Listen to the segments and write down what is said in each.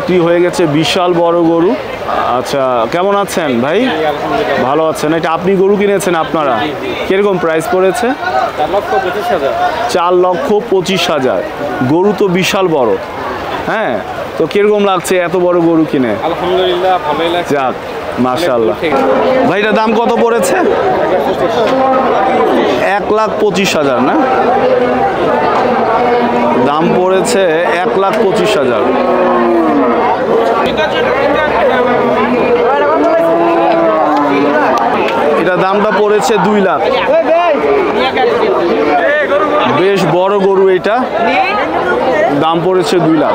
বিক্রি হয়ে গেছে বিশাল বড় গরু। আচ্ছা, কেমন আছেন ভাই? ভালো আছেন। এটা আপনি গরু কিনেছেন আপনারা? কিরকম প্রাইস পড়েছে? 4,25,000। গরু তো বিশাল বড়। হ্যাঁ, তো কিরকম লাগছে এত বড় গরু কিনে? আলহামদুলিল্লাহ ভালোই লাগছে। যাক, মাশাআল্লাহ। ভাই এটা দাম কত পড়েছে? 1,25,000 না? দাম পড়েছে 1,25,000। এটা দামটা পড়েছে 2 লাখ। বেশ বড় গরু এটা, দাম পড়েছে 2 লাখ।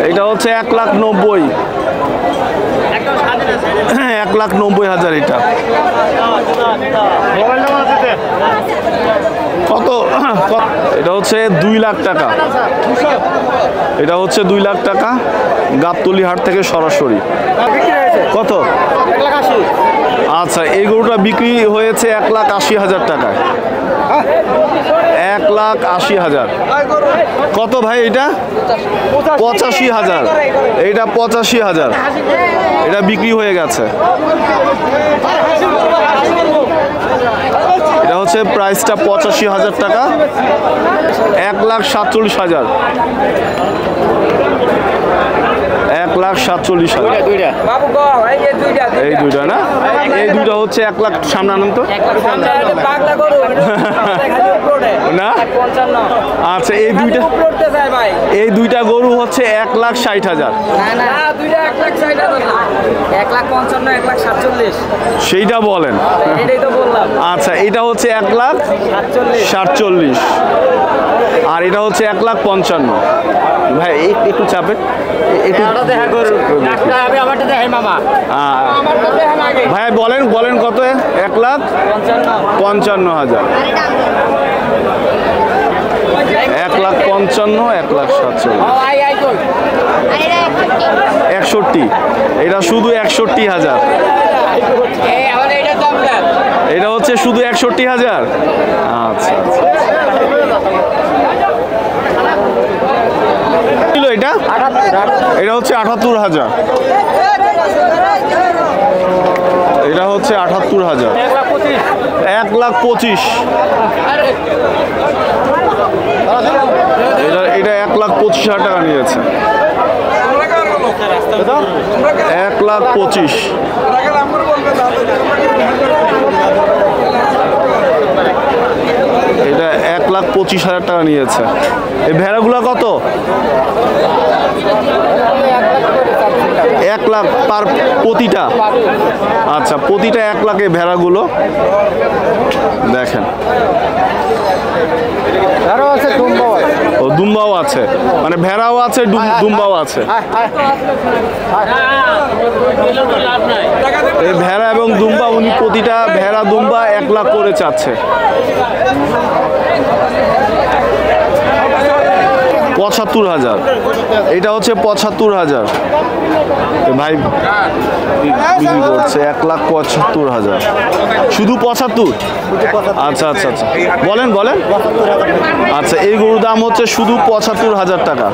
এটা হচ্ছে 1,90,000। 1,90,000 এটা। কত? এটা হচ্ছে 2 লাখ টাকা। এটা হচ্ছে 2 লাখ টাকা, গাবতলী হাট থেকে সরাসরি। কত? আচ্ছা, এই গরুটা বিক্রি হয়েছে 1,80,000 টাকায়। 1,80,000। কত ভাই এটা? 85,000। এটা 85,000। এটা বিক্রি হয়ে গেছে। এটা হচ্ছে প্রাইসটা 85,000 টাকা। 1,47,000। 1,47,000। এই দুইটা না? এই দুইটা হচ্ছে 1 লাখ। সামনে আনন্দ না? আচ্ছা, এই দুইটা গরু হচ্ছে 1,60,000। সেইটা বলেন। আচ্ছা, এটা হচ্ছে 1,47,000 আর এটা হচ্ছে 1,55,000। ভাই একটু চাপে, ভাই বলেন কত? 1,55,000। 1,55,000, 1,47,000, 61। এটা শুধু 61,000। এটা হচ্ছে শুধু 61,000। আচ্ছা, এটা এটা হচ্ছে 78,000। এটা হচ্ছে 78,000। 1,25,000। এটা 1,25,000 টাকা নিয়েছে। 1,25,000। এটা 1,25,000 টাকা নিয়েছে। এই ভেড়াগুলো কত? 1 লাখ পার প্রতিটা। আচ্ছা, প্রতিটা 1 লাখে ভেড়াগুলো দেখেন। ও, দুম্বাও আছে, মানে ভেড়াও আছে, দুম্বাও আছে। এই ভেড়া এবং দুম্বা, উনি প্রতিটা ভেড়া দুম্বা 1 লাখ করে চাচ্ছে। 75,000। এটা হচ্ছে 75,000। ভাই বিক্রি করছে 1,75,000। শুধু 75? আচ্ছা আচ্ছা আচ্ছা, বলেন। আচ্ছা, এই গরুর দাম হচ্ছে শুধু 75,000 টাকা।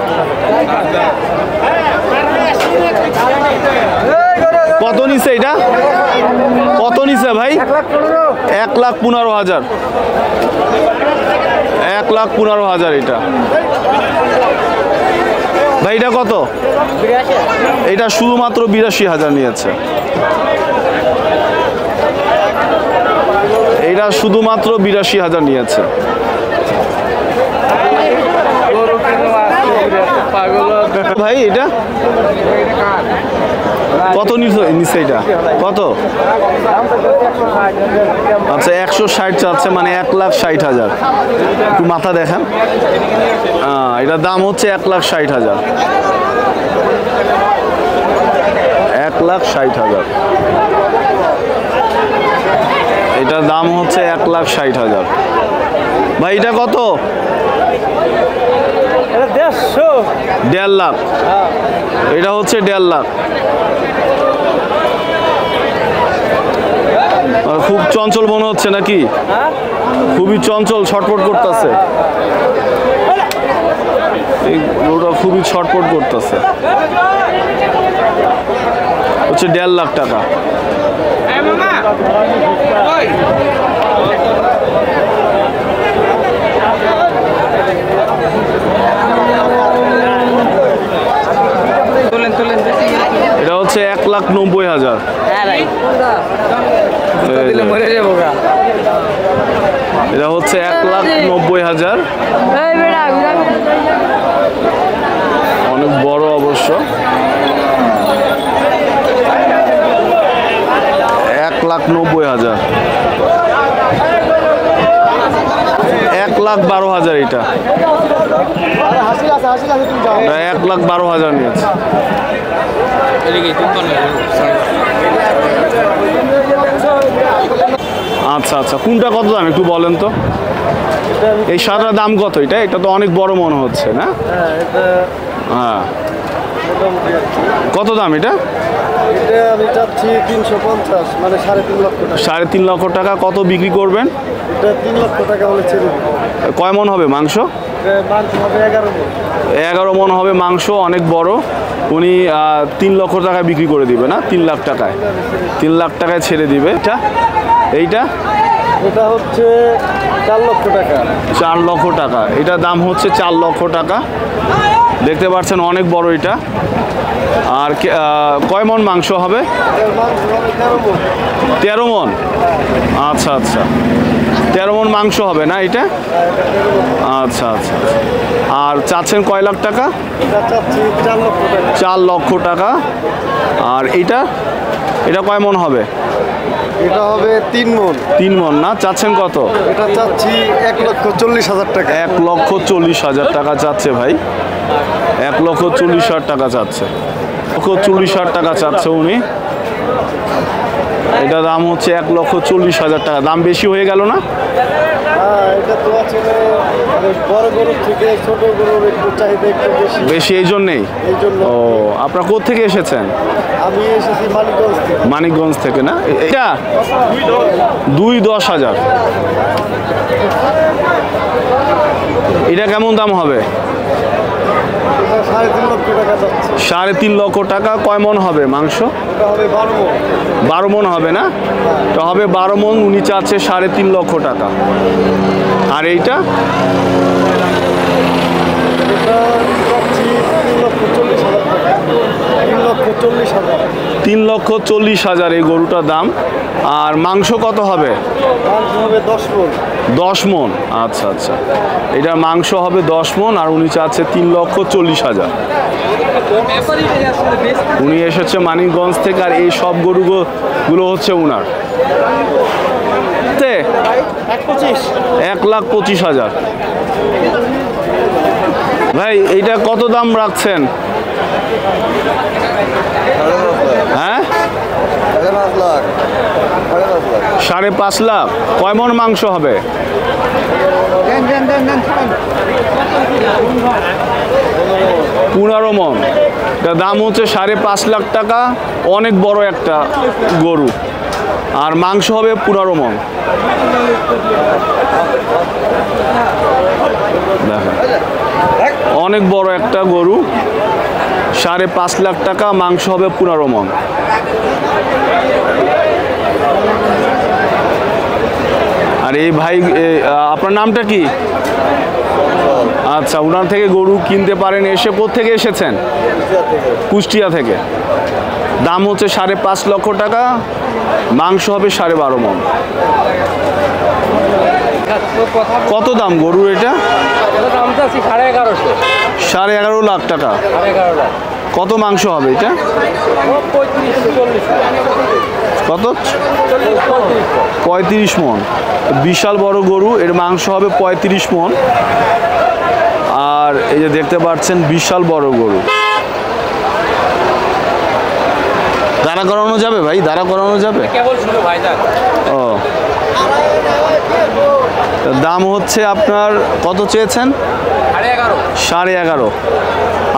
কত নিছে এটা? কত নিছে ভাই? 1,15,000। 1,15,000 এটা। ভাই এটা কত? এটা শুধুমাত্র 82,000 নিয়েছে। এটা শুধুমাত্র 82,000 নিয়েছে। ভাই এটা কত নিচ্ছে? এটা কত? আচ্ছা, 160 চাচ্ছে, মানে 1,60,000। একটু মাথা দেখেন। এটার দাম হচ্ছে 1,60,000। 1,60,000। এটার দাম হচ্ছে 1,60,000। ভাই এটা কত? 1.5 লাখ। এটা হচ্ছে 1.5 লাখ। খুব চঞ্চল মনে হচ্ছে নাকি? খুবই চঞ্চল, ছটফট করতেছে। এই গরুটা খুবই ছটপট করতেছে। হচ্ছে 1.5 লাখ টাকা। এটা হচ্ছে 1,90,000। এটা হচ্ছে 1,90,000। অনেক বড় অবশ্য। 1,90,000। 1,12,000 এটা। 1,12,000 নিয়েছে। আচ্ছা আচ্ছা, কোনটা কত দাম একটু বলেন তো? এই সাদার দাম কত? এটা এটা তো অনেক বড় মনে হচ্ছে না? হ্যাঁ, কত দাম এটা? আমি চাচ্ছি 350, মানে 3.5 লক্ষ টাকা। 3.5 লক্ষ টাকা। কত বিক্রি করবেন? এটা 3 লক্ষ টাকা হলে ছেড়ে দেব। কয় মন হবে মাংস? মাংস হবে 11 মণ। 11 মন হবে মাংস, অনেক বড়। উনি 3 লক্ষ টাকায় বিক্রি করে দিবে না? 3 লাখ টাকায়। 3 লাখ টাকায় ছেড়ে দিবে। এটা এইটা এটা হচ্ছে 4 লক্ষ টাকা। 4 লক্ষ টাকা। এটা দাম হচ্ছে 4 লক্ষ টাকা। দেখতে পাচ্ছেন অনেক বড় এটা। আর কয় মন মাংস হবে? মাংস হবে 13 মণ। 13 মন। আচ্ছা আচ্ছা, 13 মন মাংস হবে না এটা? আচ্ছা আচ্ছা। আর চাচ্ছেন কয় লাখ টাকা? এটা চাচ্ছি 4 লক্ষ টাকা। 4 লক্ষ টাকা। আর এটা এটা কয় মন হবে? এটা হবে 3 মণ। 3 মন না? চাচ্ছেন কত? এটা চাচ্ছি 1,40,000 টাকা। 1,40,000 টাকা চাচ্ছে ভাই। 1,40,000 টাকা চাচ্ছে। 1,40,000 টাকা চাচ্ছে উনি। এটা দাম হচ্ছে 1,40,000 টাকা। দাম বেশি হয়ে গেল না? হ্যাঁ, এটা তো আছে মানে বড় গরুর থেকে ছোট গরুর একটু চাহিদা একটু বেশি। বেশি এই জন্যেই? এই জন্য। ও, আপনারা কোথা থেকে এসেছেন? আমি এসেছি মানিকগঞ্জ থেকে। মানিকগঞ্জ থেকে না? এটা 2,10,000। এটা কেমন দাম হবে? এটা 3.5 লক্ষ টাকা যাচ্ছে। 3.5 লক্ষ টাকা। কয় মন হবে মাংস? এটা হবে 12 মণ। 12 মন হবে না? তো হবে 12 মন। উনি চাচ্ছে 3.5 লক্ষ টাকা। আর এইটা? এটা চাচ্ছি 3,40,000 টাকা। 3,40,000। 3,40,000 এই গরুটার দাম। আর মাংস কত হবে? মাংস হবে 10 মণ। 10 মন। আচ্ছা আচ্ছা, এটা মাংস হবে 10 মন। আর উনি চাচ্ছে 3,40,000। উনি এসেছে মানিকগঞ্জ থেকে। আর এই সব গরুগুলো হচ্ছে উনার। 1,25,000। ভাই এইটা কত দাম রাখছেন? হ্যাঁ, 5.5 লাখ। কয় মন মাংস হবে? 15 মন। এটার দাম হচ্ছে 5.5 লাখ টাকা। অনেক বড় একটা গরু। আর মাংস হবে 15 মন। দেখেন, অনেক বড় একটা গরু। 5.5 লাখ টাকা। মাংস হবে 15 মন। আর এই ভাই, আপনার নামটা কি? আচ্ছা, ওনার থেকে গরু কিনতে পারেন এসে। কোত্থেকে এসেছেন? কুষ্টিয়া থেকে। দাম হচ্ছে 5.5 লক্ষ টাকা। মাংস হবে 12.5 মন। কত দাম গরুর এটা? 11.5 লাখ টাকা। কত মাংস হবে এটা? কত? 35 মন। বিশাল বড় গরু। এর মাংস হবে 35 মন। আর এই যে দেখতে পাচ্ছেন বিশাল বড় গরু। দাঁড়া করানো যাবে ভাই? দাঁড়া করানো যাবে? ও, দাম হচ্ছে আপনার কত চেয়েছেন? 11.5।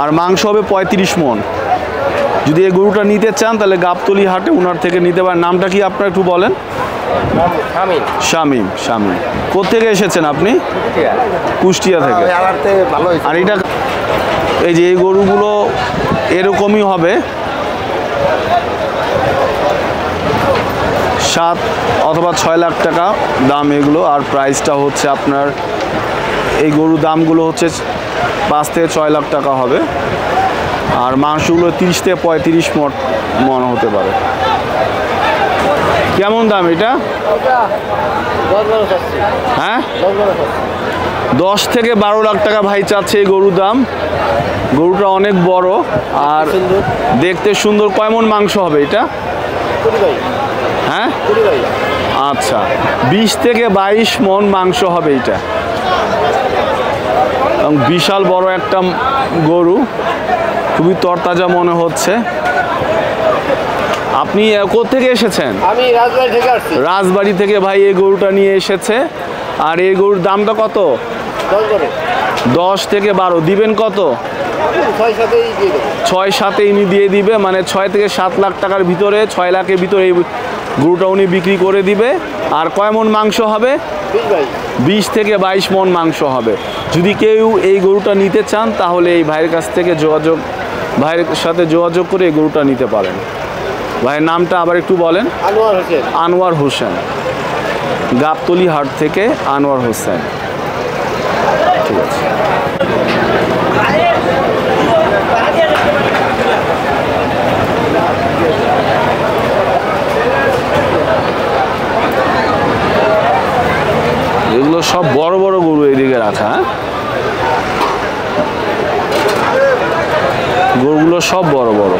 আর মাংস হবে 35 মন। যদি এই গরুটা নিতে চান তাহলে গাবতলী হাটে ওনার থেকে নিতে পারেন। নামটা কি আপনার একটু বলেন? শামীম। শামীম। কোথেকে এসেছেন আপনি? কুষ্টিয়া থেকে। আর এটা এই যে এই গরুগুলো এরকমই হবে, 7 অথবা 6 লাখ টাকা দাম এগুলো। আর প্রাইসটা হচ্ছে আপনার এই গরুর দামগুলো হচ্ছে 5 থেকে 6 লাখ টাকা হবে। আর মাংসগুলো 30 থেকে 35 মন হতে পারে। কেমন দাম এটা? হ্যাঁ, 10 থেকে 12 লাখ টাকা ভাই চাচ্ছে এই গরুর দাম। গরুটা অনেক বড় আর দেখতে সুন্দর। কয় মন মাংস হবে এটা? হ্যাঁ, আচ্ছা, 20 থেকে 22 মন মাংস হবে এটা। এবং বিশাল বড় একটা গরু, খুবই তরতাজা মনে হচ্ছে। আপনি কোত্থেকে এসেছেন? আমি রাজবাড়ি থেকে আসছি। রাজবাড়ি থেকে ভাই এই গরুটা নিয়ে এসেছে। আর এই গরুর দামটা কত? 10 থেকে 12। দিবেন কত? 6-7 ইনি দিয়ে দিবে, মানে 6 থেকে 7 লাখ টাকার ভিতরে, 6 লাখের ভিতরে এই গরুটা উনি বিক্রি করে দিবে। আর কয় মন মাংস হবে? 20 থেকে 22 মন মাংস হবে। যদি কেউ এই গরুটা নিতে চান তাহলে এই ভাইয়ের কাছ থেকে ভাইয়ের সাথে যোগাযোগ করে এই গরুটা নিতে পারেন। ভাইয়ের নামটা আবার একটু বলেন। আনোয়ার হোসেন, গাবতলী হাট থেকে আনোয়ার হোসেন। ঠিক আছে। এগুলো সব বড় বড় গরু এদিকে রাখা। গরুগুলো সব বড় বড়।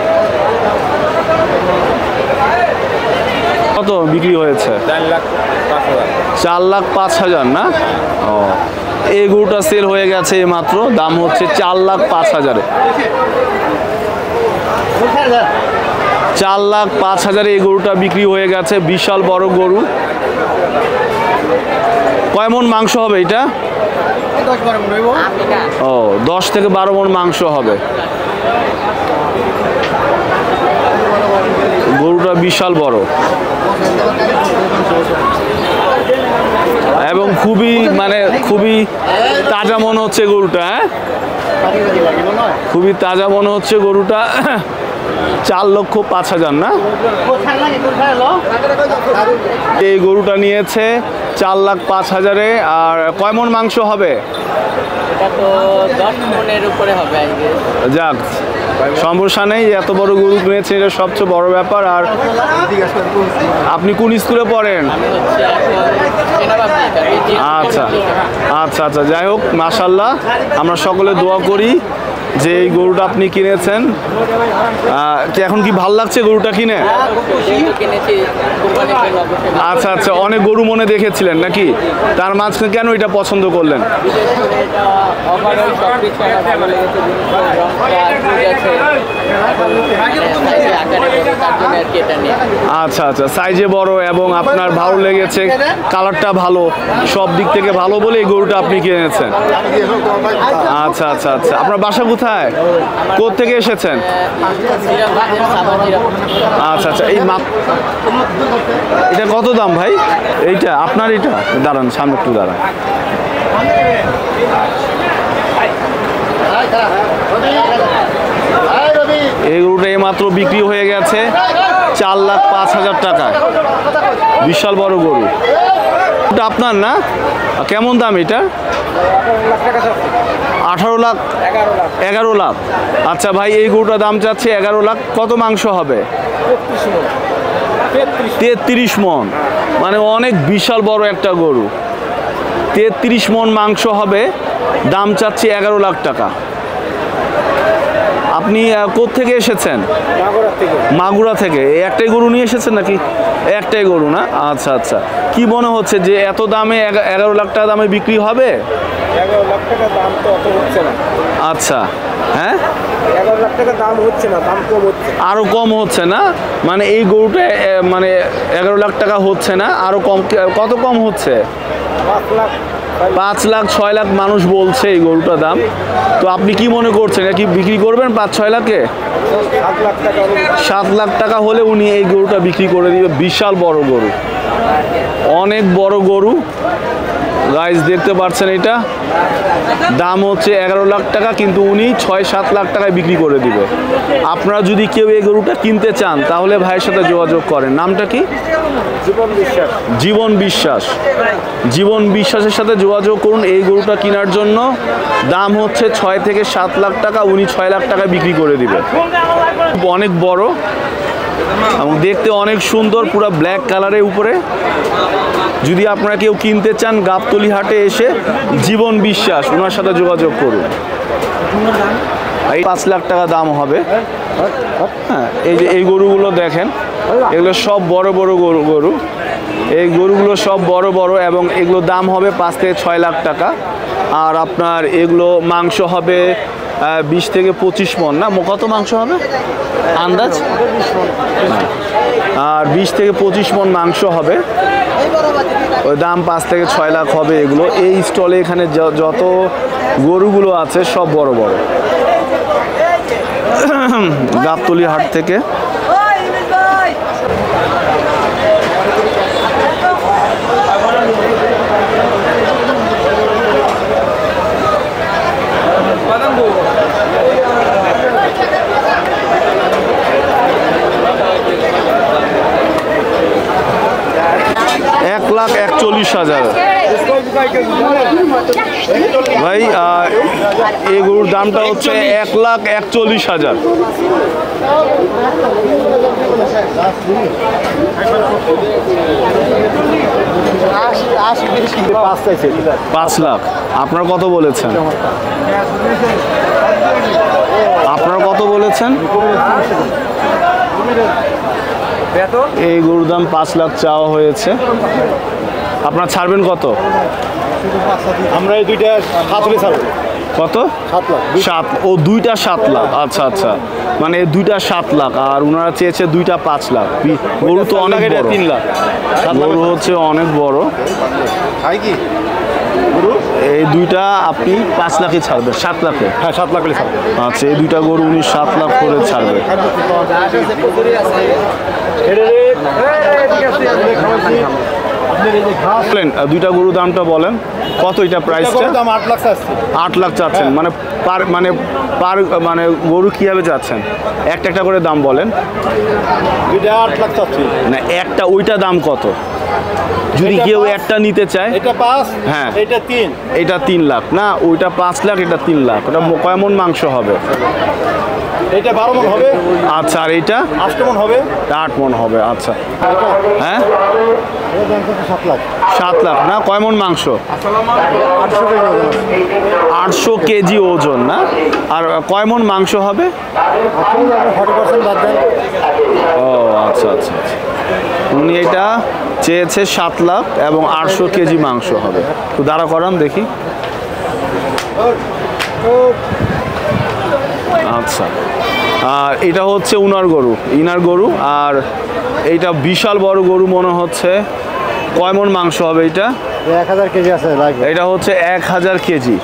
কত বিক্রি হয়েছে? 4,05,000 না? ও, এই গরুটা সেল হয়ে গেছে মাত্র। দাম হচ্ছে 4,05,000। 4,05,000 এই গরুটা বিক্রি হয়ে গেছে। বিশাল বড় গরু। কয় মন মাংস হবে এটা? ও, 10 থেকে 12 মন মাংস হবে। গরুটা বিশাল বড় এবং খুবই তাজা মনে হচ্ছে গরুটা। হ্যাঁ, খুবই তাজা মনে হচ্ছে গরুটা। 4,05,000 না? এই গরুটা নিয়েছে 4,05,000-এ। আর কয় মন মাংস হবে? যাক, সমস্যা নেই। এত বড় গরু নিয়েছে, এটা সবচেয়ে বড় ব্যাপার। আর আপনি কোন স্কুলে পড়েন? আচ্ছা আচ্ছা আচ্ছা, যাই হোক, মাশাআল্লাহ, আমরা সকলে দোয়া করি যে এই গরুটা আপনি কিনেছেন। এখন কি ভাল লাগছে গরুটা কিনে? আচ্ছা আচ্ছা, অনেক গরু মনে দেখেছিলেন নাকি? তার মাঝখানে কেন এটা পছন্দ করলেন? আচ্ছা আচ্ছা, সাইজে বড় এবং আপনার ভালো লেগেছে, কালারটা ভালো, সব দিক থেকে ভালো বলে এই গরুটা আপনি কিনেছেন। আচ্ছা আচ্ছা আচ্ছা, আপনার বাসা কোথায়? কোত্থেকে এসেছেন? আচ্ছা আচ্ছা, এটা কত দাম ভাই? এইটা আপনার? এটা দাঁড়ান, সামনে একটু দাঁড়ান। এই গরুটা এইমাত্র বিক্রি হয়ে গেছে 4,05,000 টাকায়। বিশাল বড় গরু। এটা আপনার না? কেমন দাম এটা? 18 লাখ? 11 লাখ। আচ্ছা ভাই, এই গরুটার দাম চাচ্ছে 11 লাখ। কত মাংস হবে? 33 মন, মানে অনেক বিশাল বড় একটা গরু। 33 মন মাংস হবে। দাম চাচ্ছে 11 লাখ টাকা। আপনি কোত্থেকে এসেছেন? মাগুরা থেকে। একটাই গরু নিয়ে এসেছেন নাকি? একটাই গরু না? আচ্ছা আচ্ছা, কি মনে হচ্ছে যে এত দামে 11 লাখ টাকা দামে বিক্রি হবে? 11 লাখ টাকা দাম তো অত হচ্ছে না। আচ্ছা, হ্যাঁ, 11 লাখ টাকা দাম হচ্ছে না, দাম কম হচ্ছে। আরো কম হচ্ছে না? মানে এই গরুটা মানে 11 লাখ টাকা হচ্ছে না, আরো কম। কত কম হচ্ছে? 5 লাখ 6 লাখ মানুষ বলছে এই গরুটার দাম। তো আপনি কি মনে করছেন, এটা কি বিক্রি করবেন 5-6 লাখে? 7 লাখ টাকা হলে উনি এই গরুটা বিক্রি করে দিবে। বিশাল বড় গরু, অনেক বড় গরু। গাইস দেখতে পাচ্ছেন এটা দাম হচ্ছে 11 লাখ টাকা, কিন্তু উনি 6-7 লাখ টাকায় বিক্রি করে দিবে। আপনারা যদি কেউ এই গরুটা কিনতে চান তাহলে ভাইয়ের সাথে যোগাযোগ করেন। নামটা কি? জীবন বিশ্বাস। জীবন বিশ্বাস। জীবন বিশ্বাসের সাথে যোগাযোগ করুন এই গরুটা কেনার জন্য। দাম হচ্ছে 6 থেকে 7 লাখ টাকা, উনি 6 লাখ টাকায় বিক্রি করে দিবে। অনেক বড় এবং দেখতে অনেক সুন্দর, পুরো ব্ল্যাক কালারের উপরে। যদি আপনারা কেউ কিনতে চান গাবতলী হাটে এসে জীবন বিশ্বাস ওনার সাথে যোগাযোগ করুন। এই 5 লাখ টাকা দাম হবে। হ্যাঁ, এই যে এই গরুগুলো দেখেন, এগুলো সব বড় বড় গরু। এই গরুগুলো সব বড় বড় এবং এগুলো দাম হবে 5 থেকে 6 লাখ টাকা। আর আপনার এগুলো মাংস হবে 20 থেকে 25 মণ। না, কত মাংস হবে আন্দাজ? আর 20 থেকে 25 মণ মাংস হবে। ওই দাম 5 থেকে 6 লাখ হবে এগুলো। এই স্টলে এখানে যত গরুগুলো আছে সব বড় বড়। গাবতলী হাট থেকে $1,41,000। ভাই এই গরুর দামটা হচ্ছে 1,41,000। পাঁচ লাখ। আপনার কত বলেছেন? আপনার কত বলেছেন? এই গরুর দাম 5 লাখ চাওয়া হয়েছে। আপনার ছাড়বেন কত? আমরা এই দুইটা 7 ছাড়বো। কত? 7 লাখ। 7। ও দুইটা 7 লাখ। আচ্ছা আচ্ছা, মানে দুইটা 7 লাখ আর ওনারা চেয়েছে দুইটা 5 লাখ। গরু তো অনেক বড়। 3 লাখ। গরু হচ্ছে অনেক বড়। এই দুইটা আপনি 5 লাখে ছাড়বেন? 7 লাখে? হ্যাঁ, 7 লাখ ছাড়বো। আচ্ছা, এই দুইটা গরু উনি 7 লাখ করে ছাড়বে। বলেন দুইটা গরু দামটা বলেন কত? এটা প্রাইসটা 8 লাখ চাচ্ছেন। মানে মানে গরু কিভাবে চাচ্ছেন? একটা করে দাম বলেন। দুইটা 8 লাখ চাচ্ছি না, একটা ওইটা দাম কত যদি কেউ একটা নিতে চায়? এটা 5। হ্যাঁ, এটা 3। এটা 3 লাখ। না, ওইটা 5 লাখ, এটা 3 লাখ। ওটা কয় মণ মাংস হবে? এটা 12 মণ হবে। আচ্ছা, আর এইটা 8 মণ হবে। 8 মণ হবে। আচ্ছা, হ্যাঁ 7 লাখ। 7 লাখ। না, কয় মণ মাংস? 800 কেজি ওজন। না, আর কয় মণ মাংস হবে? 40% বাদ দেন। ও আচ্ছা আচ্ছা আচ্ছা। উনি এটা চেয়েছে 7 লাখ এবং 800 কেজি মাংস হবে। তো দাঁড়া করান দেখি। আচ্ছা, আর এটা হচ্ছে ইনার গরু। আর এইটা বিশাল বড় গরু মনে হচ্ছে। কয় মণ মাংস হবে এটা? 1000 কেজি আছে লাগবে। এটা হচ্ছে 1000 কেজি।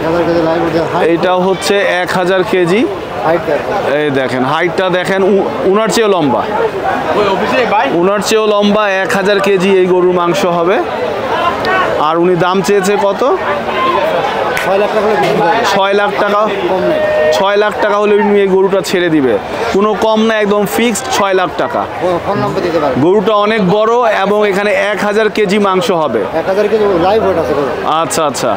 1000 কেজি লাগবে। এইটা হচ্ছে 1000 কেজি। এই দেখেন হাইটটা দেখেন, উনার চেয়েও লম্বা। উনার চেয়েও লম্বা। 1000 কেজি এই গরুর মাংস হবে। আর উনি দাম চেয়েছে কত? 6 লাখ টাকা। 6 লাখ টাকা। 6 লাখ টাকা হলে উনি এই গরুটা ছেড়ে দিবে। কোনো কম না, একদম ফিক্সড 6 লাখ টাকা। ফোন নম্বর দিতে পারেন। গরুটা অনেক বড় এবং এখানে 1000 কেজি মাংস হবে। 1000 কেজি লাইভ ওয়েট আছে। আচ্ছা আচ্ছা।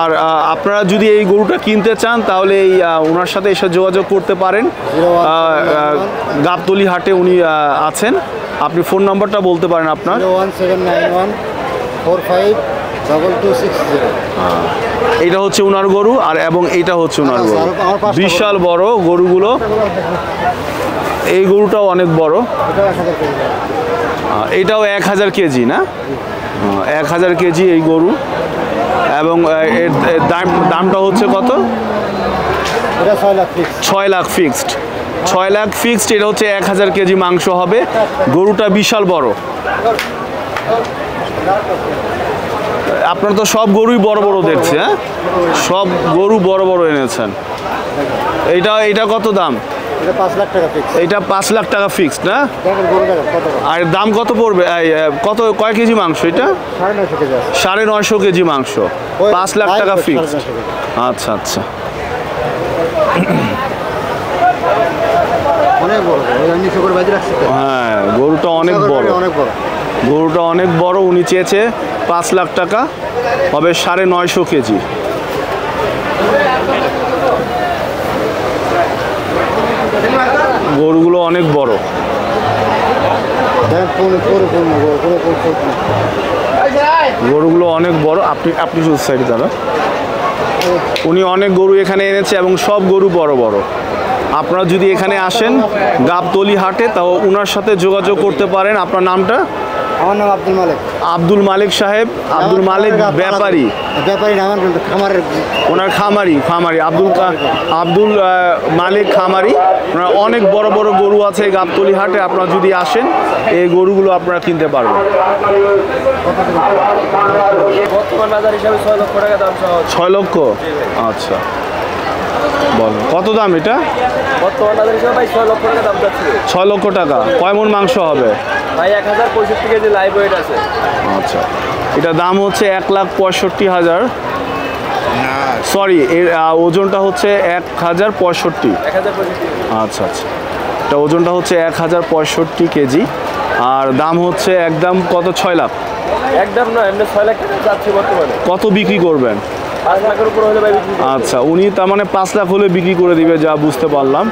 আর আপনারা যদি এই গরুটা কিনতে চান তাহলে এই ওনার সাথে এসে যোগাযোগ করতে পারেন। গাবতলী হাটে উনি আছেন। আপনি ফোন নাম্বারটা বলতে পারেন আপনার? 01791452260। এইটা হচ্ছে ওনার গরু আর এবং এইটা হচ্ছে ওনার গরু। বিশাল বড় গরুগুলো। এই গরুটাও অনেক বড়। এটাও 1000 কেজি। না, 1000 কেজি এই গরু। এবং এর দামটা হচ্ছে কত? 6 লাখ ফিক্সড। 6 লাখ ফিক্সড। এটা হচ্ছে 1000 কেজি মাংস হবে। গরুটা বিশাল বড়। আপনার তো সব গরুই বড় বড় দেখছে। হ্যাঁ, সব গরু বড় বড় এনেছেন। এইটা কত দাম? এটা 5 লাখ টাকা ফিক্স। এটা 5 লাখ টাকা ফিক্সড না? দেখেন গরুটা কত বড়। আর দাম কত পড়বে? কত কয় কেজি মাংস এটা? 950 কেজি আছে। 950 কেজি মাংস, 5 লাখ টাকা ফিক্সড। 950 কেজি। আচ্ছা আচ্ছা। অনেক বড় গরু, আমি নিচে করে বাজি রাখছি তো। হ্যাঁ, গরুটা অনেক বড়, অনেক বড়। গরুটা অনেক বড়। উনি চেয়েছে 5 লাখ টাকা, হবে 950 কেজি। গরুগুলো অনেক বড়। দেখেন পরিপূর্ণ গরু, কোনো ফল্ট নেই। গরুগুলো অনেক বড়। আপনি শুধু সাইডে দাঁড়ান। উনি অনেক গরু এখানে এনেছে এবং সব গরু বড় বড়। আপনারা যদি এখানে আসেন গাবতলী হাটে, তাও ওনার সাথে যোগাযোগ করতে পারেন। আপনার নামটা? আমার নাম আব্দুল মালিক। আব্দুল মালিক সাহেব। আব্দুল মালিক ব্যাপারী? ব্যাপারী না, আমার খামারের। ওনার খামারি আব্দুল মালিক খামারি। ওনার অনেক বড় বড় গরু আছে এই গাবতলী হাটে। আপনারা যদি আসেন এই গরুগুলো আপনারা কিনতে পারবেন। বর্তমান বাজার হিসাবে 6 লক্ষ টাকা দাম সহ। 6 লক্ষ? আচ্ছা, বলো কত দাম এটা? বর্তমান বাজার হিসাবে ভাই 6 লক্ষ টাকা দাম যাচ্ছে। 6 লক্ষ টাকা। কয় মণ মাংস হবে ভাই? 1065 কেজি লাইভ ওয়েট আছে। আচ্ছা, এটা দাম হচ্ছে 1,65,000। সরি, এর ওজনটা হচ্ছে 1065। 1065। আচ্ছা আচ্ছা, এটা ওজনটা হচ্ছে 1065 কেজি। আর দাম হচ্ছে একদম কত? 6 লাখ? একদম না, এমনি 6 লাখ টাকা যাচ্ছে বর্তমানে। কত বিক্রি করবেন? 5 লাখের উপর হলে ভাই বিক্রি করব। আচ্ছা, উনি তার মানে 5 লাখ হলে বিক্রি করে দিবে, যা বুঝতে পারলাম।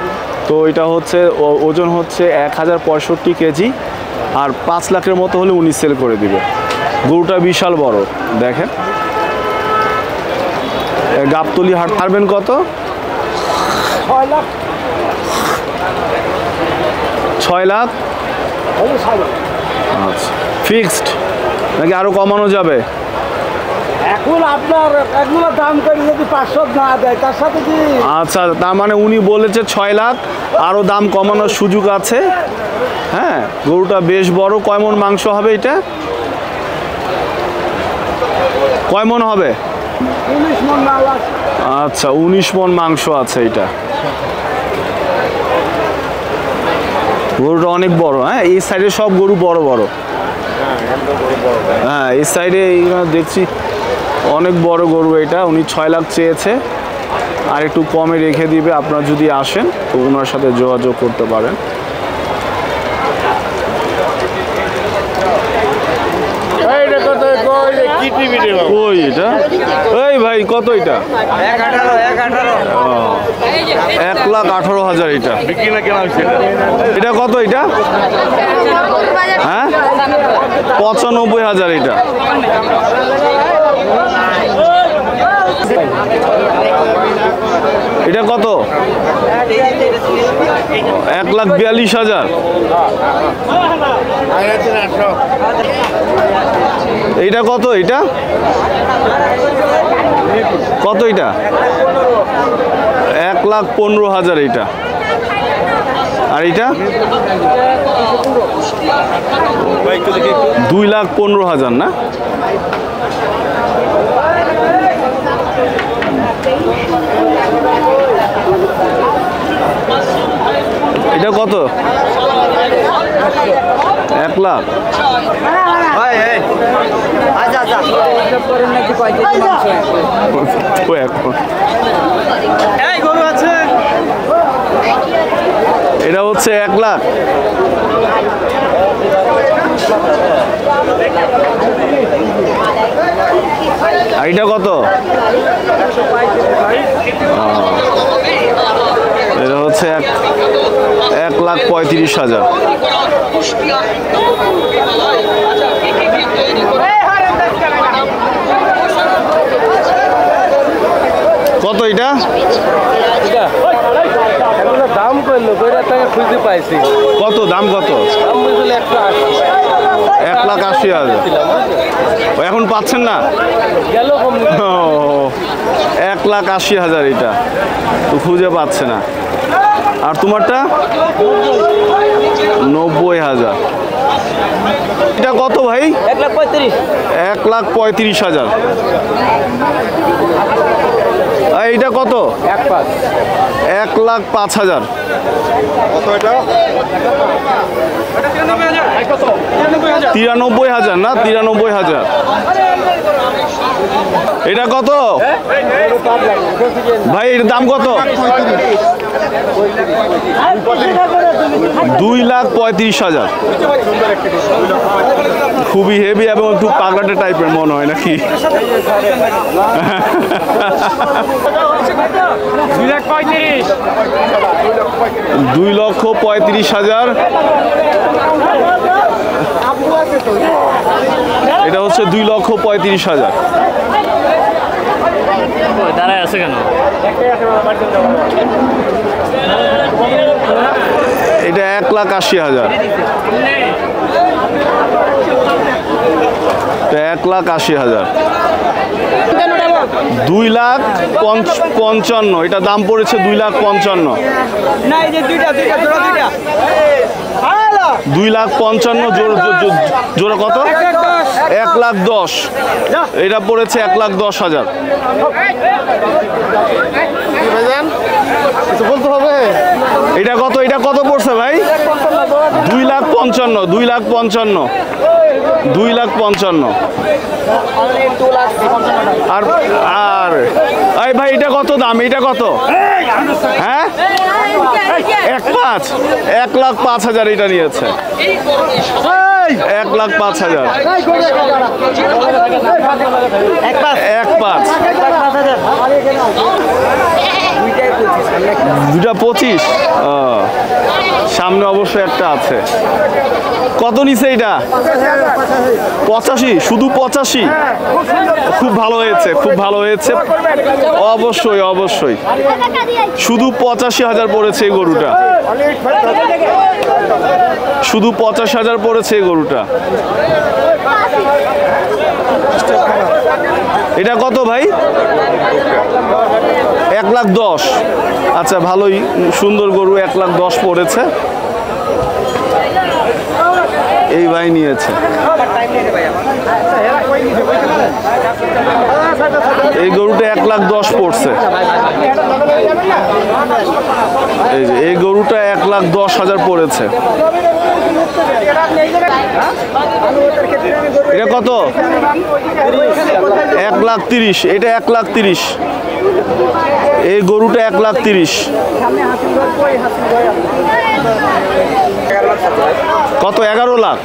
তো এটা হচ্ছে ওজন হচ্ছে 1065 কেজি, আর 5 লাখের মতো হলে উনি সেল করে দিবে। গরুটা বিশাল বড় দেখেন। গাবতলী হাট পারবেন কত? 6 লাখ। 6 লাখ? আচ্ছা, ফিক্সড নাকি আরো কমানো যাবে? এখন আপনার এগুলো দাম করে যদি 500 না দেয় তার সাথে কি? আচ্ছা, তার মানে উনি বলেছে 6 লাখ, আরও দাম কমানোর সুযোগ আছে। হ্যাঁ, গরুটা বেশ বড়। কয় মণ মাংস হবে এটা? কয় মণ হবে? 19 মণ না লাখ। আচ্ছা, 19 মণ মাংস আছে এটা। গরুটা অনেক বড়। হ্যাঁ, এই সাইডে সব গরু বড় বড়। হ্যাঁ, এই সাইডে দেখছি অনেক বড় গরু এটা। উনি 6 লাখ চেয়েছে, আর একটু কমে রেখে দিবে। আপনারা যদি আসেন তো ওনার সাথে যোগাযোগ করতে পারেন। কই এটা? এই ভাই, কত এটা? 1,18,000 এটা। এটা কত এটা? হ্যাঁ, 95,000 এটা। এটা কত? 1,42,000। এইটা কত? এটা কত? এটা 1,15,000 এটা। আর এটা 2,15,000 না? এটা কত? 1 লাখ। এটা হচ্ছে 1 লাখ। আর এটা কত? এটা হচ্ছে 1,35,000। কত এটা? দাম করলো খুঁজে পাইছি। কত দাম? কত? 1,80,000। এখন পাচ্ছেন না? 1,80,000 এটা তো খুঁজে পাচ্ছে না। আর তোমারটা 90,000। এটা কত ভাই? 1,35,000। 1,35,000। ভাই এটা কত? 1,05,000। কত এটা? 93,000 না, 93,000। এটা কত ভাই? এর দাম কত? 2,35,000। খুবই হেভি এবং একটু পাগলাটে টাইপের মনে হয় নাকি? 2,35,000। এটা হচ্ছে 2,35,000। দাঁড়ায় আছে কেন? এটা 1,80,000। 1,80,000। 2,55,000। এটা দাম পড়েছে 2,55,000। 2,55,000 জোড়া কত? 1,10,000। এটা পড়েছে 1,10,000। বলতে হবে এটা কত? এটা কত পড়ছে ভাই? 2,55,000। 2,55,000। 2,55,000। আর আর এই ভাই এটা কত দাম? এটা কত? হ্যাঁ 1,05,000। 1,05,000 এটা নিয়েছে। 1,05,000। 1,05,000। 2,25,000। সামনে অবশ্যই একটা আছে। কত নিছে এটা? 85। শুধু 85? খুব ভালো হয়েছে, খুব ভালো হয়েছে। অবশ্যই অবশ্যই। শুধু 85,000 পড়েছে এই গরুটা। শুধু 85,000 পড়েছে এই গরুটা। এটা কত ভাই? 1,10,000। আচ্ছা ভালোই, সুন্দর গরু। 1,10,000 পড়েছে। এই ভাই নিয়েছে। এই গরুটা 1,10,000 পড়ছে। এই যে এই গরুটা 1,10,000 পড়েছে। এটা কত? 1,30,000। এটা 1,30,000। এই গরুটা 1,30,000। কত? 11 লাখ।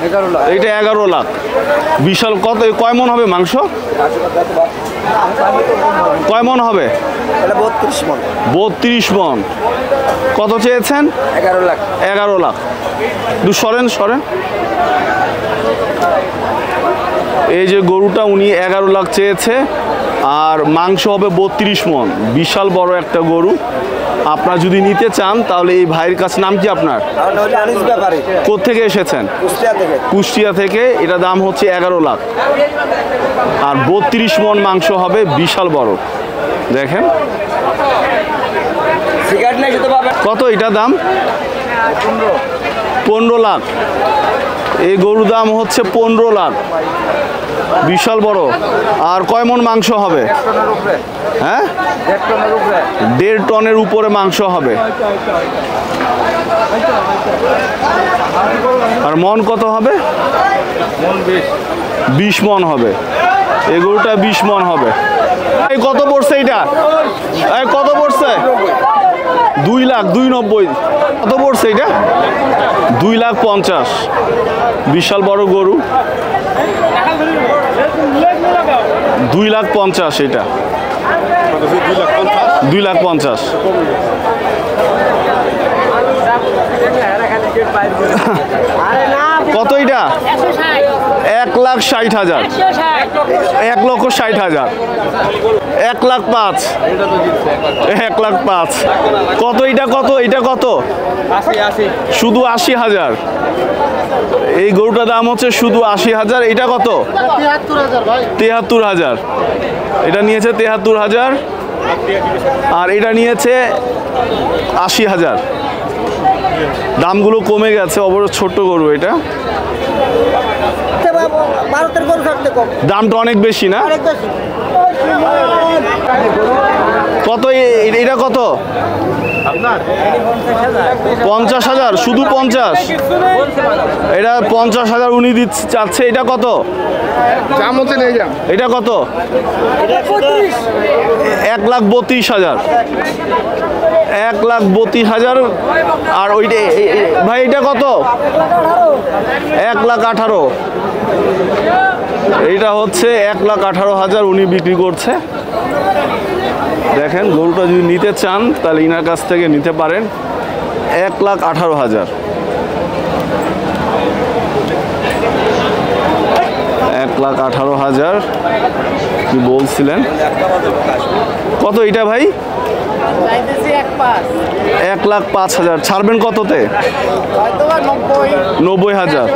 এইটা 11 লাখ। বিশাল। কত? কয় মন হবে মাংস? কয় মন হবে? 32 মণ। 32 মন। কত চেয়েছেন? 11 লাখ। 11 লাখ। একটু সরেন সরেন। এই যে গরুটা উনি 11 লাখ চেয়েছে, আর মাংস হবে 32 মন। বিশাল বড় একটা গরু। আপনারা যদি নিতে চান তাহলে এই ভাইয়ের কাছে, নাম কি আপনার? কোত্থেকে এসেছেন? কুষ্টিয়া থেকে। এটা দাম হচ্ছে 11 লাখ। আর 32 মন মাংস হবে, বিশাল বড়। দেখেন কত এটা দাম? 15 লাখ। এই গরুর দাম হচ্ছে 15 লাখ। বিশাল বড়। আর কয় মন মাংস হবে? হ্যাঁ 1.5 টনের উপরে মাংস হবে। আর মন কত হবে? 20 মন হবে। এই গরুটা 20 মন হবে। এই কত পড়ছে এটা? এই কত পড়ছে? 2 লাখ 2,90,000। কত পড়ছে এটা? 2,50,000। বিশাল বড় গরু। 2,50,000 এটা। 2,50,000। কত এটা? 1,60,000। 1,60,000। 1,05,000। 1,05,000। কত এটা? কত এটা? কত? শুধু 80,000। এই গরুটার দাম হচ্ছে শুধু 80,000। এটা কত? 73,000। এটা নিয়েছে 73,000। আর এটা নিয়েছে 80,000। দামগুলো কমে গেছে, অবশ্য ছোট্ট গরু এটা। দামটা অনেক বেশি না? কত এটা কত? 50,000, শুধু 50? এটা 50,000 উনি দিচ্ছে চাচ্ছে। এটা কত? এটা কত? 1,32,000। 1,32,000। আর ওইটা ভাই এটা কত? 1,18,000। এইটা হচ্ছে 1,18,000 উনি বিক্রি করছে। দেখেন, গরুটা যদি নিতে চান তাহলে ইনার কাছ থেকে নিতে পারেন। 1,18,000। 1,18,000 কি বলছিলেন? কত এটা ভাই? 1,05,000। ছাড়বেন কততে? 90,000।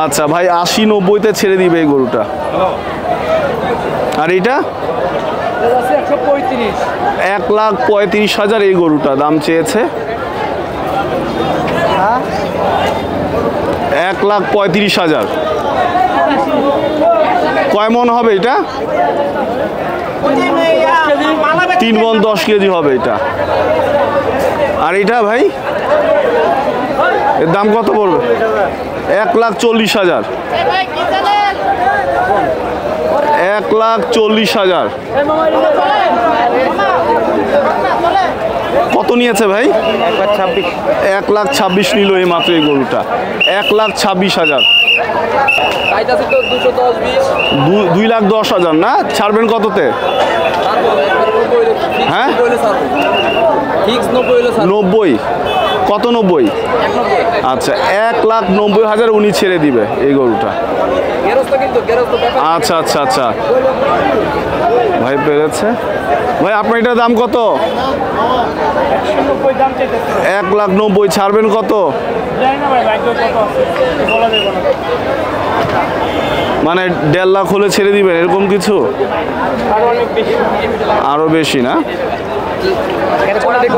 আচ্ছা ভাই, 80-90-তে ছেড়ে দিবে এই গরুটা। আর এটা 1,35,000 এই গরুটা দাম চেয়েছে। 1,35,000। কয় মন হবে এটা? 3 মন 10 কেজি হবে এটা। আর এটা ভাই এর দাম কত পড়বে? 1,40,000। 1,40,000। কত নিয়েছে ভাই? 1,26,000 নিল এই মাত্র এই গরুটা। 1,26,000। 2,10,000 না? ছাড়বেন কততে? হ্যাঁ, 90। কত 90? আচ্ছা, 1,90,000 উনি ছেড়ে দিবে এই গরুটা। আচ্ছা আচ্ছা আচ্ছা, ভাই পেরেছে। ভাই আপনার এটার দাম কত? 1,90,000। ছাড়বেন কত? মানে 1.5 লাখ হলে ছেড়ে দিবেন এরকম কিছু? আরো বেশি না?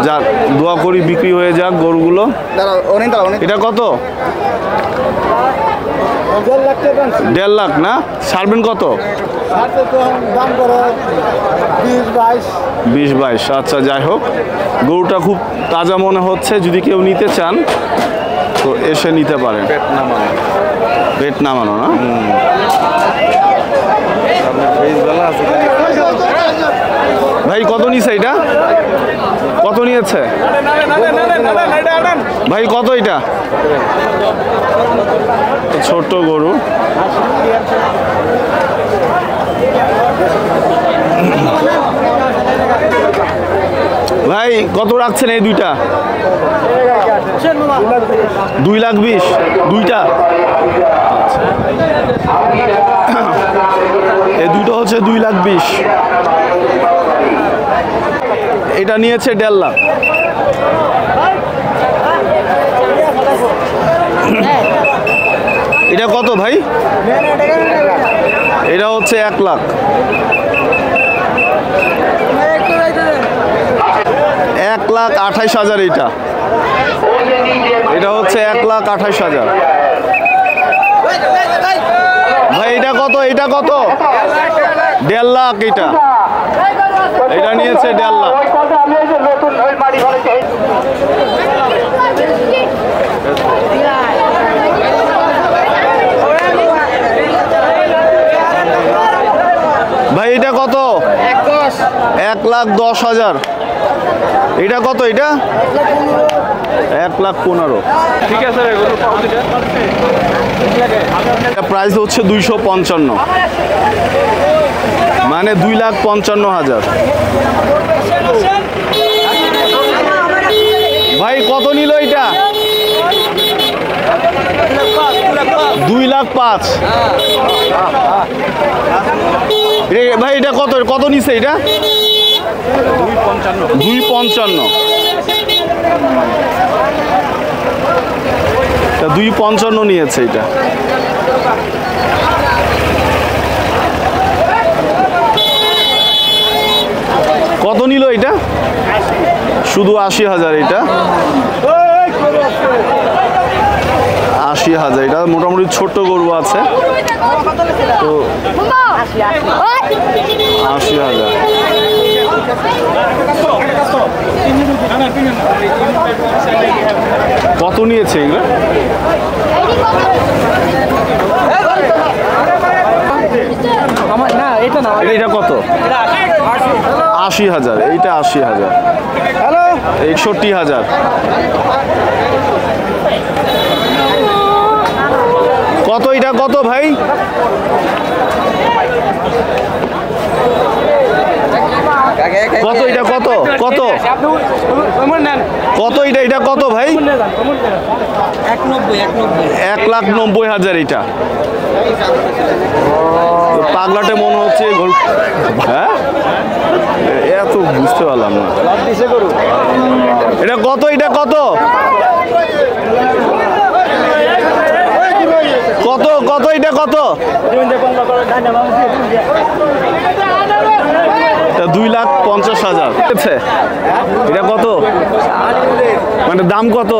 যাক, দোয়া করি বিক্রি হয়ে যাক গরুগুলো। এটা কত? 1.5 লাখ না? ছাড়বেন কত? 20-22। আচ্ছা, যাই হোক, গরুটা খুব তাজা মনে হচ্ছে। যদি কেউ নিতে চান তো এসে নিতে পারেন। পেট নামানো না? ভাই কত নিছে এটা? কত নিয়েছে ভাই? কত এটা? ছোট গরু। ভাই কত রাখছেন এই দুইটা? 2,20,000 দুইটা। এই দুটো হচ্ছে 2,20,000। এটা নিয়েছে 1.5 লাখ। এটা কত ভাই? এটা হচ্ছে 1 লাখ। 1,28,000 এইটা। এটা হচ্ছে 1,28,000। ভাই এটা কত? এটা কত? 1.5 লাখ এটা। এটা নিয়েছে 1.5 লাখ। ভাই এটা কত? 1,10,000। এটা কত? এটা 1,15,000। ঠিক আছে, প্রাইস হচ্ছে 255, মানে 2,55,000। ভাই কত নিল এটা? 2,05,000। ভাই এটা কত কত নিছে এটা? 255। 255 নিয়েছে এটা। কত নিল এটা? শুধু 80,000 এটা। 80,000। এটা মোটামুটি ছোট্ট গরু আছে তো 80,000। কত নিয়েছে এগুলো? এটা কত? 80,000। এইটা 80,000। 61,000। কত এটা কত ভাই? কত এটা কত কত কত এটা কত ভাই? 1,90,000 এটা। পাগলাটে মনে হচ্ছে। হ্যাঁ, এত বুঝতে পারলাম না। এটা কত? এটা কত কত কত এটা কত? 2,50,000। এটা কত? মানে দাম কত?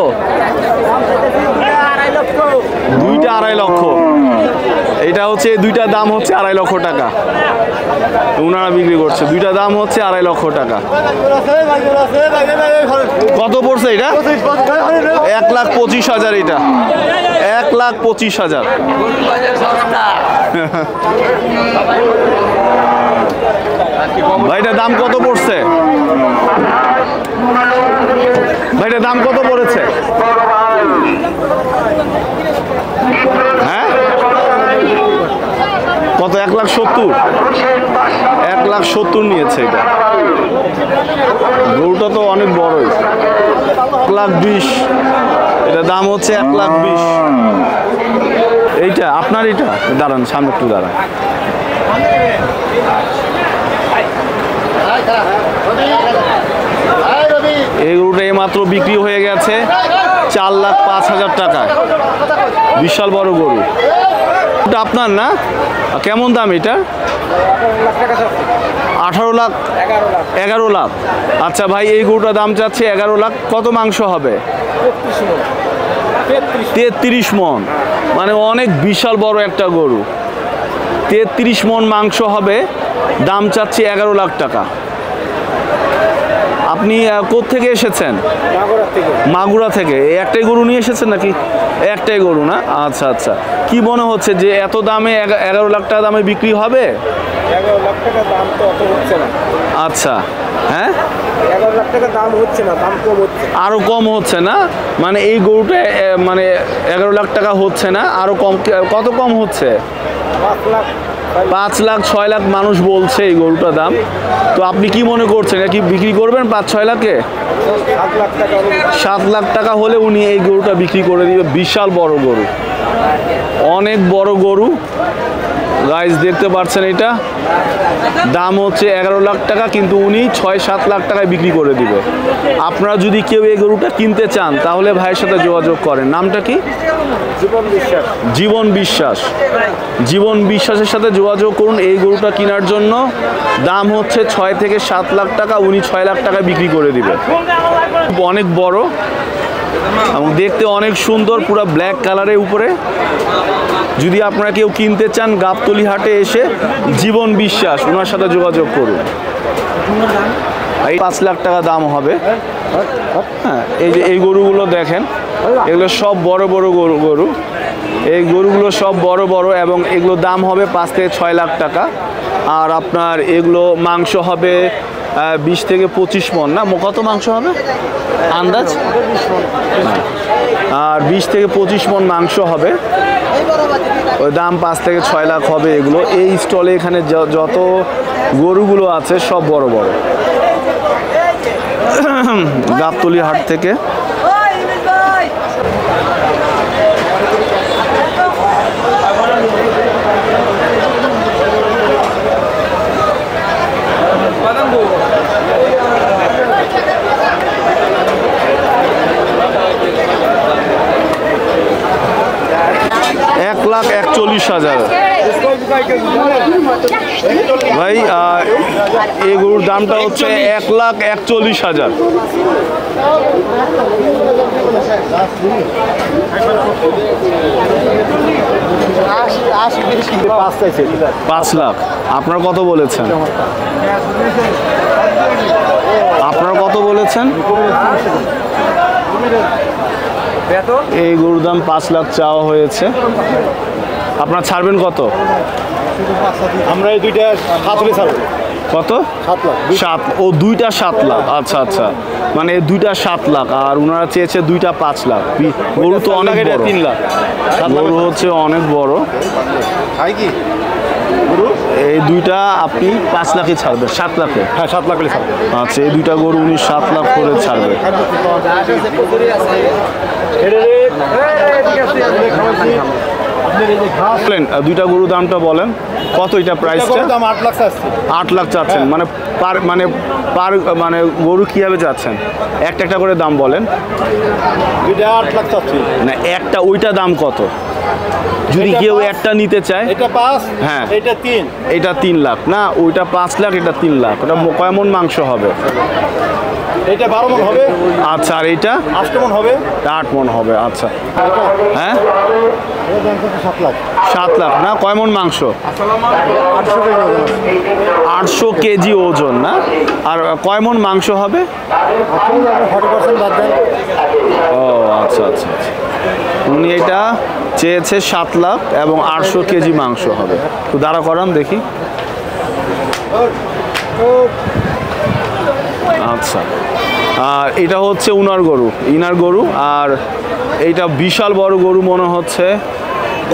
2টা 2.5 লক্ষ। এটা হচ্ছে দুইটা দাম হচ্ছে 2.5 লক্ষ টাকা ওনারা বিক্রি করছে। দুইটা দাম হচ্ছে 2.5 লক্ষ টাকা। কত পড়ছে এটা? 1,25,000 এটা। 1,25,000। ভাইটা দাম কত পড়ছে? ভাইটা দাম কত পড়েছে? হ্যাঁ, কত? 1,70,000। 1,70,000 নিয়েছে এটা। গরুটা তো অনেক বড়ই। 1,20,000। এটা দাম হচ্ছে 1,20,000। এইটা আপনার? এটা দাঁড়ান, সামনে একটু দাঁড়ান। এই গরুটা এইমাত্র বিক্রি হয়ে গেছে 4,05,000 টাকায়। বিশাল বড় গরু। এটা আপনার না? কেমন দাম এটা? 18 লাখ? 11 লাখ। আচ্ছা ভাই, এই গরুটার দাম চাচ্ছে 11 লাখ। কত মাংস হবে? 33 মন। মানে অনেক বিশাল বড় একটা গরু। 33 মন মাংস হবে। দাম চাচ্ছে 11 লাখ টাকা। আপনি কোত্থেকে এসেছেন? মাগুরা থেকে। একটাই গরু নিয়ে এসেছেন নাকি? একটাই গরু না? আচ্ছা আচ্ছা। কি মনে হচ্ছে যে এত দামে 11 লাখ টাকা দামে বিক্রি হবে? 11 লাখ টাকা দাম তো অত হচ্ছে না। আচ্ছা, হ্যাঁ, 11 লাখ টাকা দাম হচ্ছে না, দাম কম হচ্ছে। আরো কম হচ্ছে না? মানে এই গরুটা মানে 11 লাখ টাকা হচ্ছে না, আরো কম। কত কম হচ্ছে? 5 লাখ 5 লাখ 6 লাখ মানুষ বলছে এই গরুটার দাম। তো আপনি কি মনে করছেন, কি বিক্রি করবেন 5-6 লাখে? 7 লাখ টাকা। 7 লাখ টাকা হলে উনি এই গরুটা বিক্রি করে দিবে। বিশাল বড় গরু, অনেক বড় গরু। গাইস দেখতে পাচ্ছেন, এটা দাম হচ্ছে 11 লাখ টাকা, কিন্তু উনি 6-7 লাখ টাকায় বিক্রি করে দিবে। আপনারা যদি কেউ এই গরুটা কিনতে চান তাহলে ভাইয়ের সাথে যোগাযোগ করেন। নামটা কি? জীবন বিশ্বাস। জীবন বিশ্বাস। জীবন বিশ্বাসের সাথে যোগাযোগ করুন এই গরুটা কেনার জন্য। দাম হচ্ছে 6 থেকে 7 লাখ টাকা, উনি 6 লাখ টাকায় বিক্রি করে দিবে। অনেক বড় এবং দেখতে অনেক সুন্দর, পুরো ব্ল্যাক কালারের উপরে। যদি আপনারা কেউ কিনতে চান গাবতলী হাটে এসে জীবন বিশ্বাস ওনার সাথে যোগাযোগ করুন। এই 5 লাখ টাকা দাম হবে। হ্যাঁ, এই যে এই গরুগুলো দেখেন, এগুলো সব বড় বড় গরু। এই গরুগুলো সব বড় বড় এবং এগুলো দাম হবে 5 থেকে 6 লাখ টাকা। আর আপনার এগুলো মাংস হবে 20 থেকে 25 মন। না, কত মাংস হবে আন্দাজ? আর 20 থেকে 25 মন মাংস হবে। ওই দাম 5 থেকে 6 লাখ হবে এগুলো। এই স্টলে এখানে যত গরুগুলো আছে সব বড় বড়। গাবতলী হাট থেকে $1,41,000। ভাই এই গরুর দামটা হচ্ছে 1,41,000। $5 লাখ। আপনার কত বলেছেন? আপনারা কত বলেছেন? এই গরুর দাম 5 লাখ চাওয়া হয়েছে। আপনারা ছাড়বেন কত? আমরা এই দুইটা 7 হলে ছাড়বো। কত? 7 লাখ। 7। ও দুইটা 7 লাখ। আচ্ছা আচ্ছা, মানে দুইটা 7 লাখ আর ওনারা চেয়েছে দুইটা 5 লাখ। গরু তো অনেক বড়। 3 লাখ। গরু হচ্ছে অনেক বড়। কি এই দুইটা আপনি 5 লাখে ছাড়বেন? 7 লাখে? হ্যাঁ 7 লাখ হলে ছাড়বো। আচ্ছা, এই দুইটা গরু উনি 7 লাখ করে ছাড়বে। বলেন দুইটা গরু দামটা বলেন কত? এটা প্রাইসটা? দাম 8 লাখ চাচ্ছি। 8 লাখ চাচ্ছেন, মানে মানে গরু কিভাবে চাচ্ছেন? একটা একটা করে দাম বলেন। দুইটা 8 লাখ চাচ্ছি। না একটা, ওইটা দাম কত যদি এটা কেউ 5, একটা নিতে চায়? এটা 5, হ্যাঁ। এটা 3। এটা 3 লাখ না, ওইটা 5 লাখ, এটা 3 লাখ। ওটা কয় মণ মাংস হবে? এটা 12 মণ হবে। আচ্ছা, আর এইটা 8 মণ হবে। 8 মণ হবে। আচ্ছা, হ্যাঁ 7 লাখ। 7 লাখ না, কয় মণ মাংস? 800 কেজি ওজন না, আর কয় মণ মাংস হবে? 40% বাদ দেন। ও আচ্ছা আচ্ছা আচ্ছা, উনি এটা চেয়েছে 7 লাখ এবং 800 কেজি মাংস হবে। তো দাঁড়া করান দেখি। আচ্ছা, আর এটা হচ্ছে উনার গরু, ইনার গরু। আর এইটা বিশাল বড় গরু মনে হচ্ছে।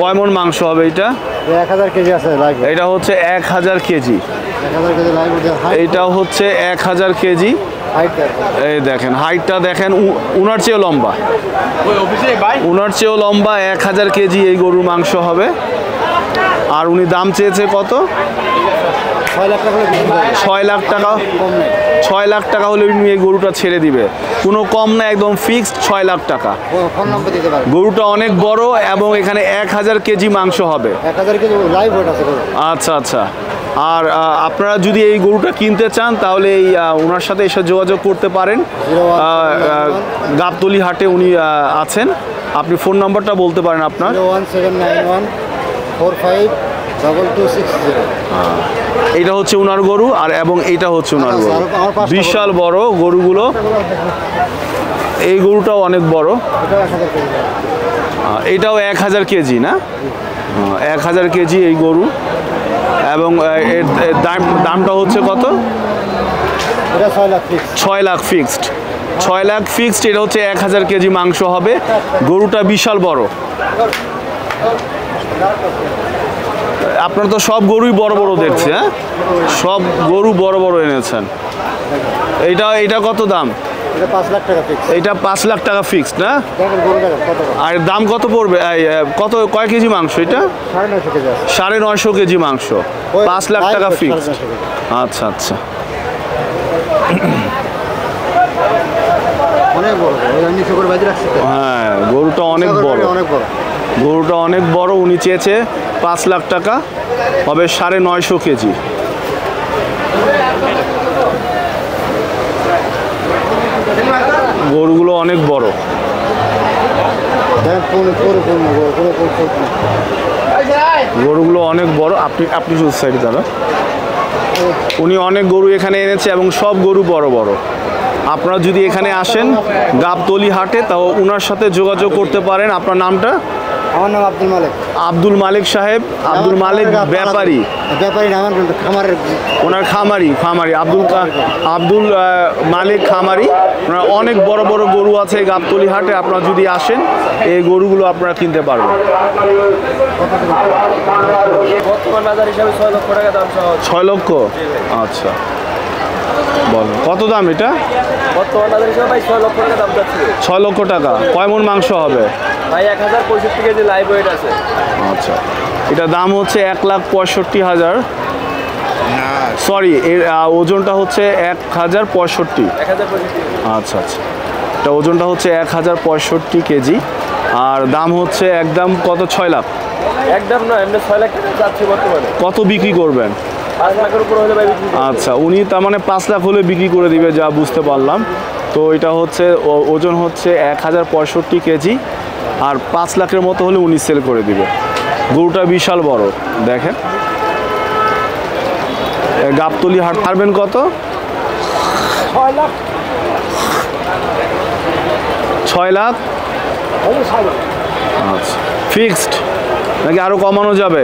কয় মণ মাংস হবে এটা? 1000 কেজি আছে লাইভ। এটা হচ্ছে 1000 কেজি। 1000 KG live. এইটা হচ্ছে 1000 কেজি। এই দেখেন হাইটটা দেখেন, উনার চেয়েও লম্বা। উনার চেয়েও লম্বা। 1000 কেজি এই গরুর মাংস হবে। আর উনি দাম চেয়েছে কত? 6 লাখ টাকা। 6 লাখ টাকা। 6 লাখ টাকা হলে উনি এই গরুটা ছেড়ে দিবে, কোনো কম না, একদম ফিক্সড 6 লাখ টাকা। ফোন নম্বর দিতে পারেন। গরুটা অনেক বড় এবং এখানে 1000 কেজি মাংস হবে। 1000 কেজি লাইভ ওয়েট আছে। আচ্ছা আচ্ছা, আর আপনারা যদি এই গরুটা কিনতে চান তাহলে এই ওনার সাথে এসে যোগাযোগ করতে পারেন। গাবতলী হাটে উনি আছেন। আপনি ফোন নাম্বারটা বলতে পারেন আপনার। 01791452260। এইটা হচ্ছে উনার গরু, আর এবং এইটা হচ্ছে উনার গরু। বিশাল বড় গরুগুলো। এই গরুটাও অনেক বড়। এটাও 1000 কেজি না? 1000 কেজি এই গরু। এবং এর দামটা হচ্ছে কত? 6 লাখ ফিক্সড। 6 লাখ ফিক্সড। এটা হচ্ছে 1000 কেজি মাংস হবে। গরুটা বিশাল বড়। আপনার তো সব গরুই বড় বড় দেখছে, হ্যাঁ? সব গরু বড় বড় এনেছেন। এটা কত দাম? এটা 5 লাখ টাকা ফিক্স। এটা 5 লাখ টাকা ফিক্সড না? দেখেন গরু দেখেন কত বড়। আর দাম কত পড়বে? কত, কয় কেজি মাংস এটা? 950 কেজি আছে। 950 কেজি মাংস। 5 লাখ টাকা ফিক্সড। আচ্ছা আচ্ছা, অনেক বড়। নিচে করে বাজি রাখছি। হ্যাঁ গরুটা অনেক বড়। অনেক বড়। গরুটা অনেক বড়। উনি চেয়েছে 5 লাখ টাকা, হবে 950 কেজি। গরুগুলো অনেক বড়। গরুগুলো অনেক বড়। আপনি শুধু সাইডে দাঁড়ান। উনি অনেক গরু এখানে এনেছে এবং সব গরু বড় বড়। আপনারা যদি এখানে আসেন গাবতলী হাটে, তাও ওনার সাথে যোগাযোগ করতে পারেন। আপনার নামটা? আমার নাম আব্দুল মালিক। আব্দুল মালিক সাহেব। আব্দুল মালিক ব্যাপারী? ব্যাপারী না, আমার খামারের। ওনার খামারি আব্দুল মালিক খামারি। ওনার অনেক বড় বড় গরু আছে গাবতলী হাটে। আপনারা যদি আসেন এই গরুগুলো আপনারা কিনতে পারবেন। বর্তমান বাজার হিসাবে 6 লক্ষ টাকা দাম। 6 লক্ষ? আচ্ছা, বলেন কত দাম এটা? বর্তমান বাজার হিসাবে ভাই 6 লক্ষ টাকা দাম যাচ্ছে। 6 লক্ষ টাকা। কয় মণ মাংস হবে ভাই? 1065 কেজি লাইভ ওয়েট আছে। আচ্ছা, এটা দাম হচ্ছে 1,65,000। সরি, এর ওজনটা হচ্ছে 1065। আচ্ছা আচ্ছা, এটা ওজনটা হচ্ছে 1065 কেজি। আর দাম হচ্ছে একদম কত? 6 লাখ। একদম না, এমনি 6 লাখ টাকা যাচ্ছে বর্তমানে। কত বিক্রি করবেন? 5 লাখের উপর হলে ভাই বিক্রি করব। আচ্ছা, উনি তার মানে 5 লাখ হলে বিক্রি করে দিবে, যা বুঝতে পারলাম। তো এটা হচ্ছে ওজন হচ্ছে 1065 কেজি, আর 5 লাখের মতো হলে উনি সেল করে দিবে। গরুটা বিশাল বড় দেখেন। গাবতলী হাট ছাড়বেন কত? 6 লাখ। আচ্ছা, ফিক্সড নাকি আরো কমানো যাবে?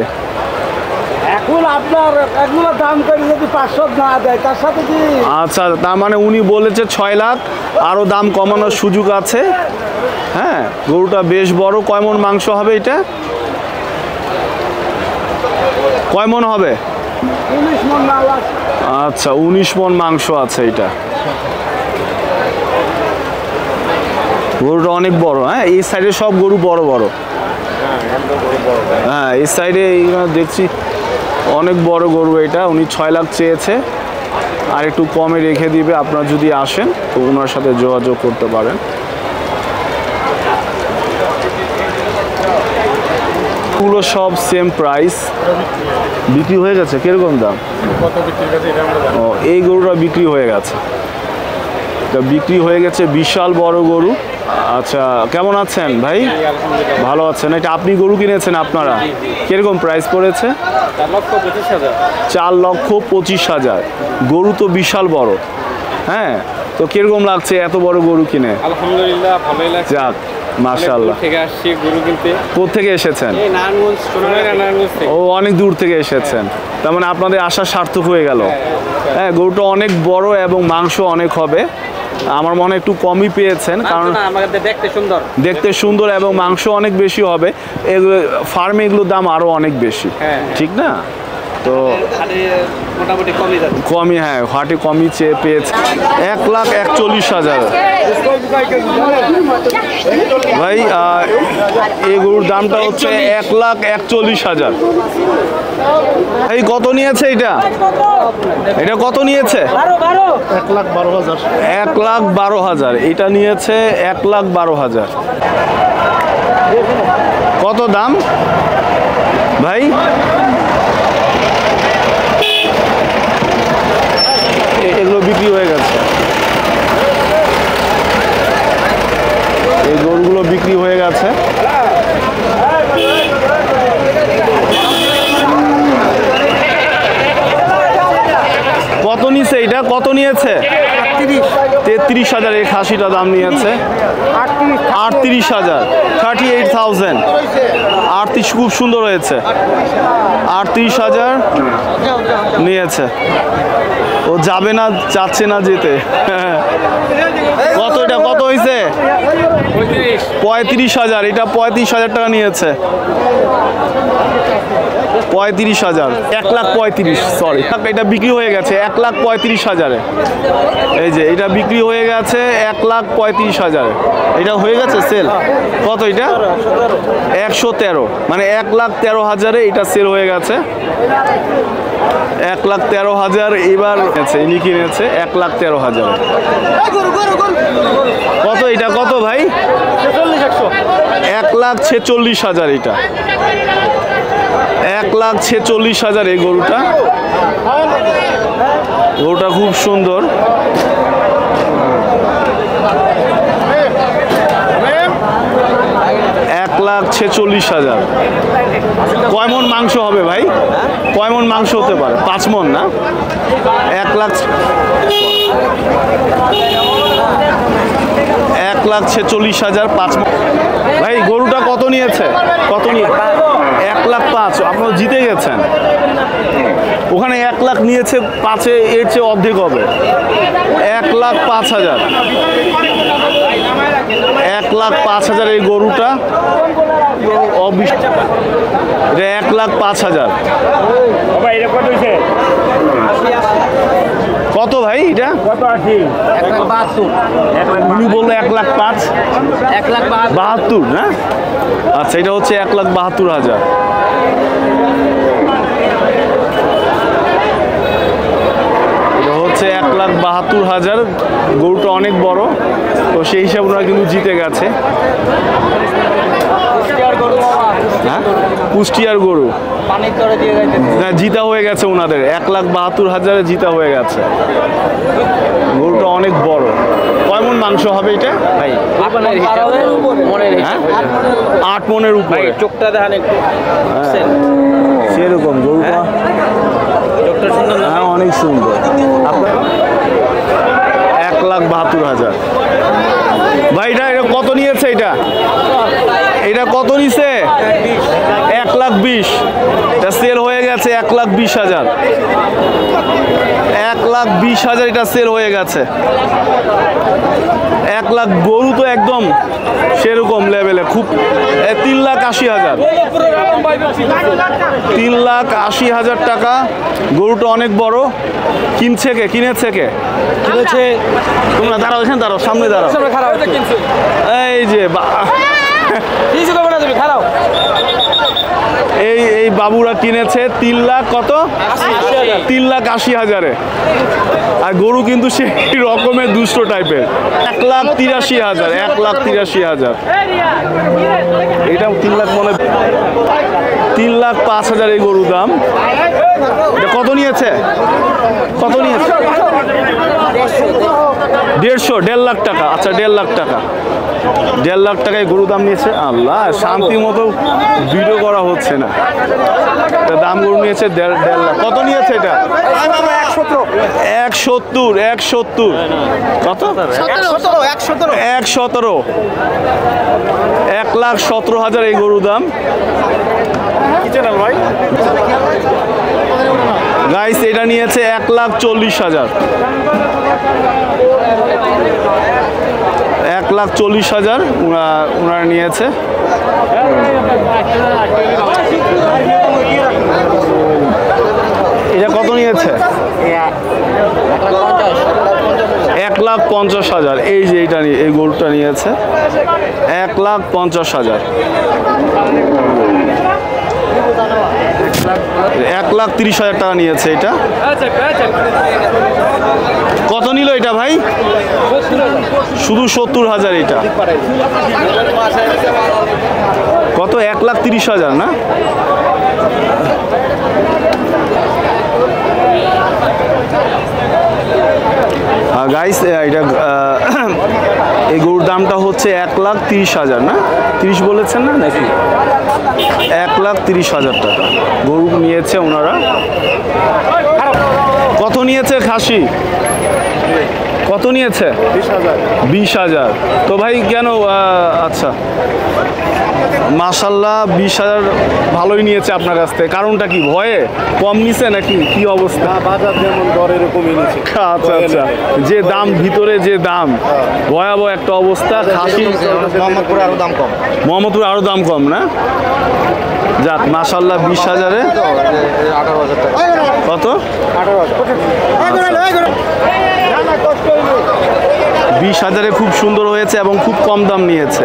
এখন আপনার এগুলো দাম করে যদি 500 না দেয় তার সাথে কি? আচ্ছা, তার মানে উনি বলেছে 6 লাখ, আরো দাম কমানোর সুযোগ আছে। হ্যাঁ, গরুটা বেশ বড়। কয় মণ মাংস হবে এটা? কয় মণ হবে? 19 মণ না লাগে। আচ্ছা, 19 মণ মাংস আছে এটা। গরুটা অনেক বড়। হ্যাঁ, এই সাইডে সব গরু বড় বড়। হ্যাঁ, এই সাইডে দেখছি অনেক বড় গরু এটা। উনি 6 লাখ চেয়েছে, আর একটু কমে রেখে দিবে। আপনারা যদি আসেন তো ওনার সাথে যোগাযোগ করতে পারেন। পুরো সব সেম প্রাইস, বিক্রি হয়ে গেছে। কিরকম দাম? ও, এই গরুটা বিক্রি হয়ে গেছে। এটা বিক্রি হয়ে গেছে, বিশাল বড় গরু। আচ্ছা, কেমন আছেন ভাই? ভালো আছেন। এটা আপনি গরু কিনেছেন আপনারা? কিরকম প্রাইস পড়েছে? 4,25,000। গরু তো বিশাল বড়। হ্যাঁ, তো কিরকম লাগছে এত বড় গরু কিনে? আলহামদুলিল্লাহ, ভালোই লাগছে। যাক, মাশাআল্লাহ। থেকে আসছি গরু কিনতে। কোত্থেকে এসেছেন? এই নারায়ণগঞ্জ, নারায়ণগঞ্জ থেকে। ও, অনেক দূর থেকে এসেছেন। তার মানে আপনাদের আশা সার্থক হয়ে গেল। হ্যাঁ, গরুটা অনেক বড় এবং মাংস অনেক হবে। আমার মনে হয় একটু কমই পেয়েছেন, কারণ দেখতে সুন্দর এবং মাংস অনেক বেশি হবে। এগুলো ফার্মে এগুলোর দাম আরো অনেক বেশি, ঠিক না? তো মোটামুটি কমই যাচ্ছে। কমই, হ্যাঁ, হাটে কমই চেয়ে পেয়েছে। 1,41,000। ভাই, এই গরুর দামটা হচ্ছে 1,41,000। এই কত নিয়েছে এটা? এটা কত নিয়েছে? 1,12,000। 1,12,000 এটা নিয়েছে। 1,12,000 কত দাম ভাই? এগুলো বিক্রি হয়ে গেছে। এই গরুগুলো বিক্রি হয়ে গেছে। কত নিয়েছে এটা? কত নিয়েছে? 33,000। এই খাসিটা দাম নিয়েছে 38,000। 38,000। 38, খুব সুন্দর হয়েছে। 38,000 নিয়েছে। ও যাবে না, চাচ্ছে না যেতে। কত এটা? কত হয়েছে? 35,000। এটা 35,000 টাকা নিয়েছে। 35,000। 1,35,000, সরি। এটা বিক্রি হয়ে গেছে 1,35,000। এই যে এটা বিক্রি হয়ে গেছে 1,35,000। এটা হয়ে গেছে সেল। কত এটা? 113। মানে 1,13,000 এটা সেল হয়ে গেছে। 1,13,000 এবার ইনি কিনেছে 1,13,000। কত এটা? কত ভাই? 1,46,000 এটা। 1,46,000 এই গরুটা। গরুটা খুব সুন্দর। $1,46,000। কয় মণ মাংস হবে ভাই? কয় মণ মাংস হতে পারে? 5 মণ না? 1,46,000 5 মণ। ভাই, গরুটা কত নিয়েছে? কত নিয়ে? 1,05,000। আপনারা জিতে গেছেন। ওখানে 1 লাখ নিয়েছে, 5-এ এর চেয়ে অর্ধেক হবে। 1,05,000। 1,05,000 এই গরুটা। এটা 1,05,000। কত ভাই এটা? উনি বললো 1,05,000। 1,72,000 না? আচ্ছা, এটা হচ্ছে 1,72,000। এটা হচ্ছে 1,72,000। গরুটা অনেক বড়, তো সেই হিসাবে ওনারা কিন্তু জিতে গেছে। হ্যাঁ, কুষ্টিয়ার গরু না, জিতা হয়ে গেছে ওনাদের। 1,72,000 জিতা হয়ে গেছে। গরুটা অনেক বড়। কয় মণ মাংস হবে এটা ভাই? 8 মণের উপরে। চোখটা দেখান একটু। সেরকম গরুটা। চোখটা সুন্দর না? হ্যাঁ, অনেক সুন্দর। 1,72,000। ভাই এটা কত নিয়েছে? এটা কত নিছে? 1,20,000। এটা সেল হয়ে গেছে 1,20,000। 1,20,000 এটা সেল হয়ে গেছে। 1 লাখ গরু তো একদম সেরকম লেভেলে, খুব 3,80,000। 3,80,000 টাকা। গরুটা অনেক বড়। কিনেছে কে? তোমরা দাঁড়াও, এখানে দাঁড়াও, সামনে দাঁড়াও। এই যে এই বাবুরা কিনেছে 3 লাখ কত? 3,80,000-এ। আর গরু কিন্তু সেই রকমের দুষ্ট টাইপের। 1,83,000। 1,83,000। এটা 3 লাখ মনে, 3,05,000 এই গরুর দাম। এটা কত নিয়েছে? 1.5 লাখ টাকা। আচ্ছা, 1.5 লাখ টাকা। 1.5 লাখ টাকায় গরু দাম নিয়েছে। আল্লাহ, শান্তি মতো ভিডিও করা হচ্ছে না। দাম গরু নিয়েছে 1.5 লাখ। কত নিয়েছে এটা? 170। কত? 117। 1,17,000 এই গরুর দাম। গাইস, এটা নিয়েছে 1,40,000। 1,40,000 ওনারা নিয়েছে। এটা কত নিয়েছে? 1,50,000। এই যে এই গরুটা নিয়েছে 1,50,000। 1,30,000 টাকা নিয়েছে এটা। কত নিল এটা ভাই? শুধু 70,000। এটা কত? 1,30,000 না? গাইস, এটা এই গরুর দামটা হচ্ছে 1,30,000 না? 30 বলেছেন না নাকি? 1,30,000 টাকা গরু নিয়েছে ওনারা। কত নিয়েছে খাসি? কত নিয়েছে? 20,000। তো ভাই কেন? আচ্ছা, মাশাল্লাহ 20,000 ভালোই নিয়েছে আপনার কাছ থেকে। কারণটা কি? ভয়ে কম নিছে নাকি? কি অবস্থা? বাজার যেমন দর এরকমই নিচ্ছে। আচ্ছা আচ্ছা, যে দাম, ভিতরে যে দাম, ভয়াবহ একটা অবস্থা। খাসি মোহাম্মদপুরে আরো দাম কম। মোহাম্মদপুরে আরো দাম কম না? যাক, মাশাল্লাহ 20,000-এ 18,000 টাকা। কত? 20,000-এ খুব সুন্দর হয়েছে এবং খুব কম দাম নিয়েছে।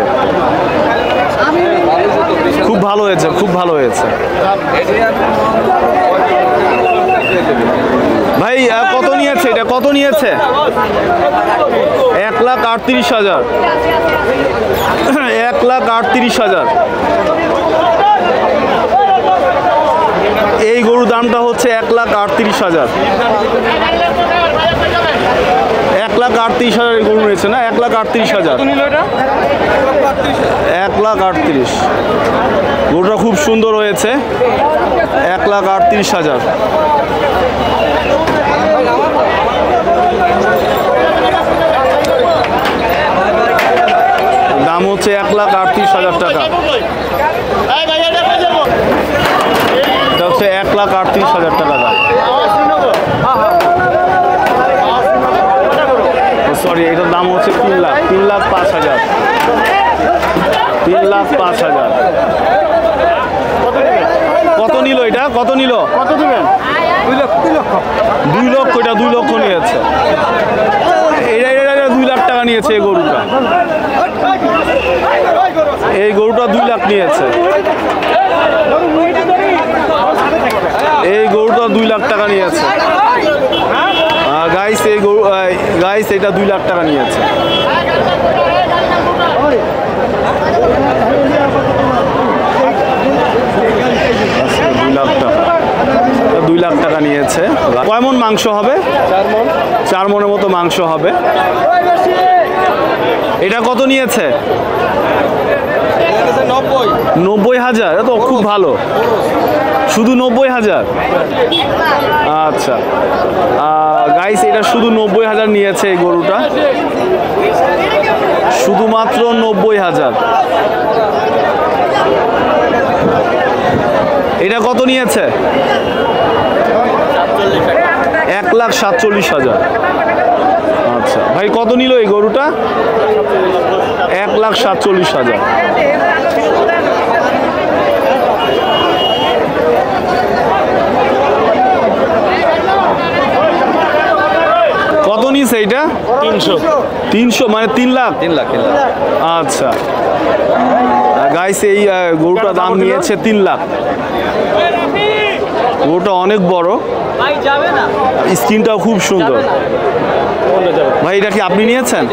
খুব ভালো হয়েছে, খুব ভালো হয়েছে। ভাই কত নিয়েছে এটা? কত নিয়েছে? 1,38,000। 1,38,000। এই গরুর দামটা হচ্ছে 1,38,000। 1,38,000 গরু নিয়েছে না? 1,38,000। 1,38,000। গরুটা খুব সুন্দর হয়েছে। 1,38,000। দাম হচ্ছে 1,38,000 টাকা। এটা হচ্ছে 1,38,000 টাকা দাম। সরি, এটার দাম হচ্ছে 3 লাখ। 3,05,000। 3,05,000। কত নিল এটা? কত নিল? কত দিবেন? 2 লক্ষ। 2 লক্ষ। এটা 2 লক্ষ নিয়েছে। এটা 2 লাখ টাকা নিয়েছে এই গরুটা। এই গরুটা 2 লাখ নিয়েছে। এই গরুটা 2 লাখ টাকা নিয়েছে। গাইস, এই গরু গাইস, এটা 2 লাখ টাকা নিয়েছে। 2 লাখ টাকা নিয়েছে। কয় মণ মাংস হবে? 4 মণের মতো মাংস হবে। এটা কত নিয়েছে? 90,000। 90,000। এটা তো খুব ভালো। শুধু 90,000? আচ্ছা গাইস, এটা শুধু 90,000 নিয়েছে এই গরুটা, শুধুমাত্র 90,000। এটা কত নিয়েছে? 1,47,000। আচ্ছা ভাই, কত নিল এই গরুটা? 1,47,000। কত নিছে এইটা? 300 মানে 3 লাখ। আচ্ছা গাইস, এই গরুটার দাম নিয়েছে 3 লাখ। গরুটা অনেক বড়, স্কিনটাও খুব সুন্দর। ভাই এটা কি আপনি নিয়েছেন?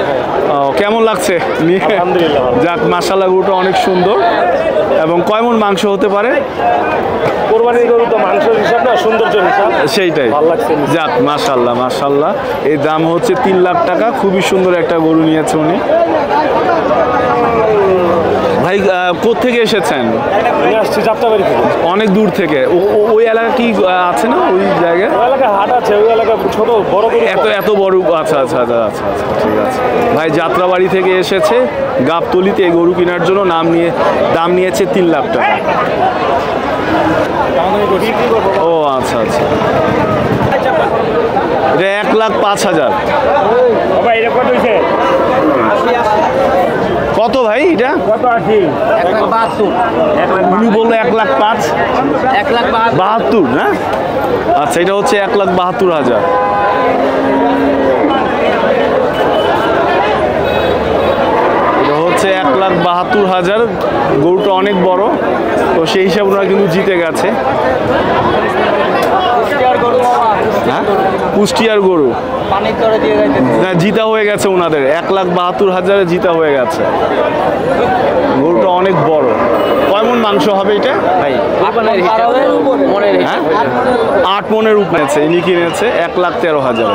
কেমন লাগছে নিয়ে? যাক, মাশাআল্লাহ, গরুটা অনেক সুন্দর। এবং কয় মণ মাংস হতে পারে? কোরবানির গরু তো মাংসের হিসাব না, সৌন্দর্যের হিসাব। সেইটাই। যাক, মাশাআল্লাহ মাশাআল্লাহ। এই দাম হচ্ছে 3 লাখ টাকা। খুবই সুন্দর একটা গরু নিয়েছে উনি। ভাই কোত্থেকে এসেছেন? আসছি যাত্রাবাড়ি থেকে। অনেক দূর থেকে। ওই এলাকা কি আছে না ওই জায়গায়? ওই এলাকায় হাট আছে, ওই এলাকায় ছোট বড় গরু। এত বড়? আচ্ছা আচ্ছা আচ্ছা আচ্ছা আচ্ছা, ঠিক আছে। ভাই যাত্রাবাড়ি থেকে এসেছে গাবতলিতে এই গরু কেনার জন্য, দাম নিয়েছে 3 লাখ টাকা। ও আচ্ছা আচ্ছা, এটা 1,05,000। কত ভাই এটা? উনি বললো 1,05,000। 1,72,000 না? আচ্ছা, এটা হচ্ছে 1,72,000। এটা হচ্ছে 1,72,000। গরুটা অনেক বড়, তো সেই হিসাবে ওনারা কিন্তু জিতে গেছে। হ্যাঁ, কুষ্টিয়ার গরু না, জিতা হয়ে গেছে ওনাদের। 1,72,000 জিতা হয়ে গেছে। গরুটা অনেক বড়। কয় মণ মাংস হবে এটা ভাই? 8 মণের উপরে আছে। ইনি কিনেছে 1,13,000।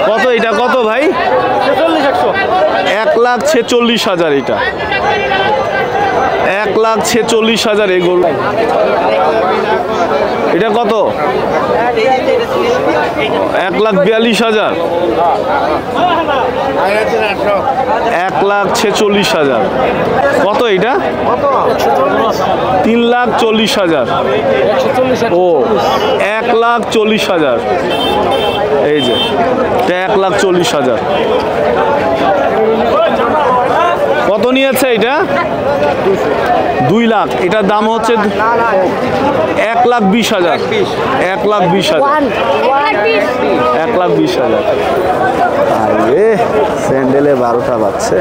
কত এটা? কত ভাই? 1,46,000 এটা। 1,46,000 এই গরু। এটা কত? 1,42,000। 1,46,000। কত এটা? 3,40,000। ও, 1,40,000। এই যে এটা 1,40,000। কত নিয়েছে এটা? 2 লাখ। এটার দাম হচ্ছে 1,20,000। 1,20,000। 1,20,000। আরে স্যান্ডেলে 12টা বাজছে।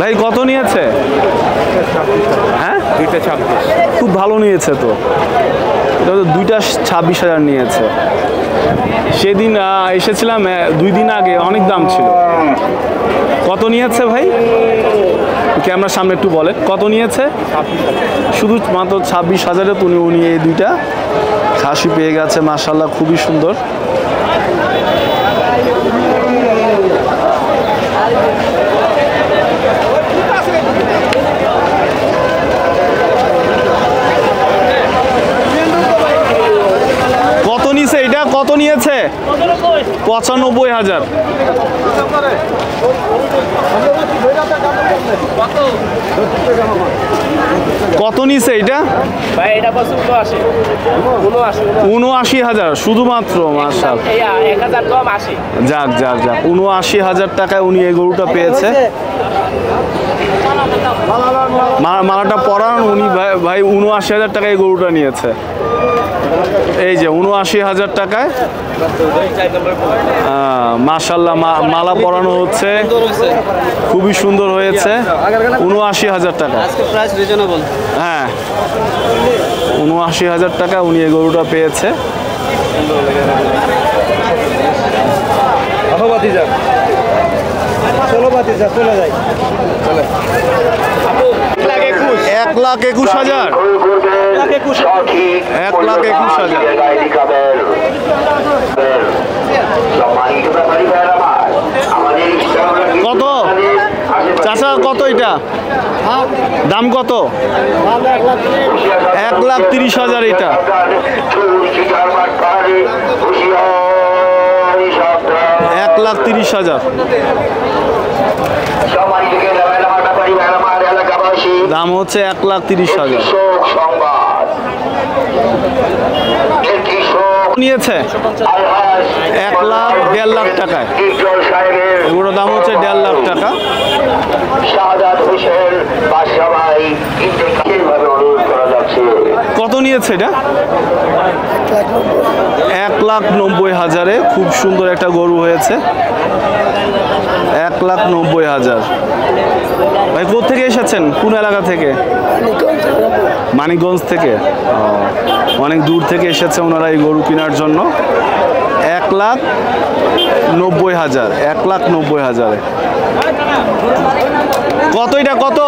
ভাই কত নিয়েছে? হ্যাঁ, 2,26,000। খুব ভালো নিয়েছে তো। এটা তো 2,26,000 নিয়েছে। সেদিন এসেছিলাম 2 দিন আগে, অনেক দাম ছিল। কত নিয়েছে ভাই? ক্যামেরার সামনে একটু বলেন, কত নিয়েছে? শুধু মাত্র 26,000-এ উনি এই 2টা খাসি পেয়ে গেছে। মাশাআল্লাহ, খুবই সুন্দর। কত নিয়েছে এটা? কত নিয়েছে? 95,000। কত নিছে এটা? ভাই এটা বছর 79,000 শুধুমাত্র। মাশাআল্লাহ, 1000 কম 80। যাক যাক যাক, 79,000 টাকায় উনি এই গরুটা পেয়েছে। মালাটা পরান উনি ভাই 79,000 টাকায় এই গরুটা নিয়েছে। এই যে 79,000 টাকায় মাশাআল্লাহ মালা পরানো হচ্ছে, খুবই সুন্দর হয়েছে। 79,000 টাকা। হ্যাঁ, 79,000 টাকা উনি এই গরুটা পেয়েছে। চলে যাই। 1,21,000। 1,21,000। দাম কত? 1,30,000 এটা। এক লাখ 30,000 দাম হচ্ছে 1,30,000 নিয়েছে 1,00,000 1.5 লাখ টাকায়। এগুলোর দাম হচ্ছে 1.5 লাখ টাকা। কত নিয়েছে এটা? 1,90,000 খুব সুন্দর একটা গরু হয়েছে। 1,90,000। ভাই কোথা থেকে এসেছেন? কোন এলাকা থেকে? মানিকগঞ্জ থেকে। অনেক দূর থেকে এসেছে ওনারা এই গরু কেনার জন্য। 1,90,000 1,90,000। কত এটা কত?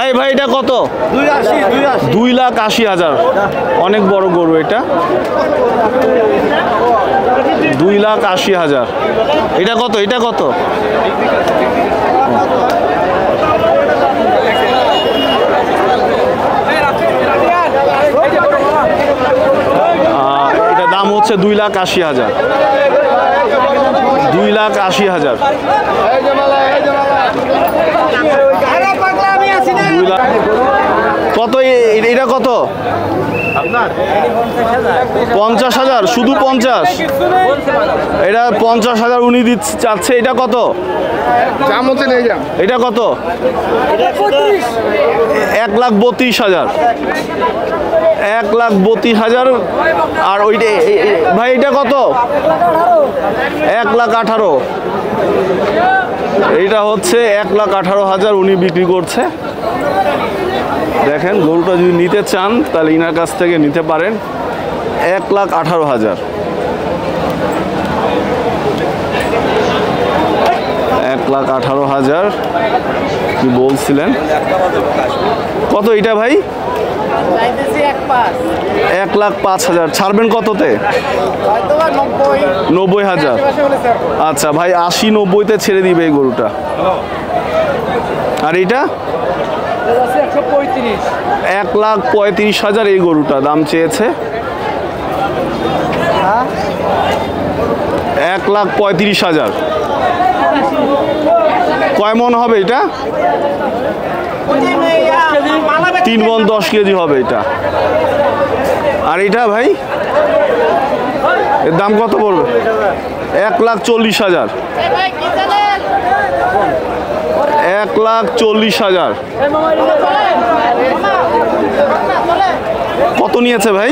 এই ভাই এটা কত? 2,80,000। অনেক বড় গরু এটা। 2,80,000। এটা কত? এটা কত? এটা দাম হচ্ছে 2,80,000। 2,80,000। কত এটা কত? 50,000 শুধু 50? এটা 50,000 উনি দিচ্ছে চাচ্ছে। এটা কত? এটা কত? 1,32,000। 1,32,000। আর ওইটা ভাই এটা কত? 1,18,000। এইটা হচ্ছে 1,18,000 উনি বিক্রি করছে। দেখেন গরুটা যদি নিতে চান তাহলে ইনার কাছ থেকে নিতে পারেন। 1,18,000। 1,18,000 কি বলছিলেন? কত এটা ভাই? 1,05,000। ছাড়বেন কততে? 90,000। আচ্ছা ভাই 80-90-তে ছেড়ে দিবে এই গরুটা। আর এটা 1,35,000 এই গরুটা দাম চেয়েছে। 1,35,000। কয় মন হবে এটা? 3 মন 10 কেজি হবে এটা। আর এটা ভাই এর দাম কত পড়বে? 1,40,000। 1,40,000। কত নিয়েছে ভাই?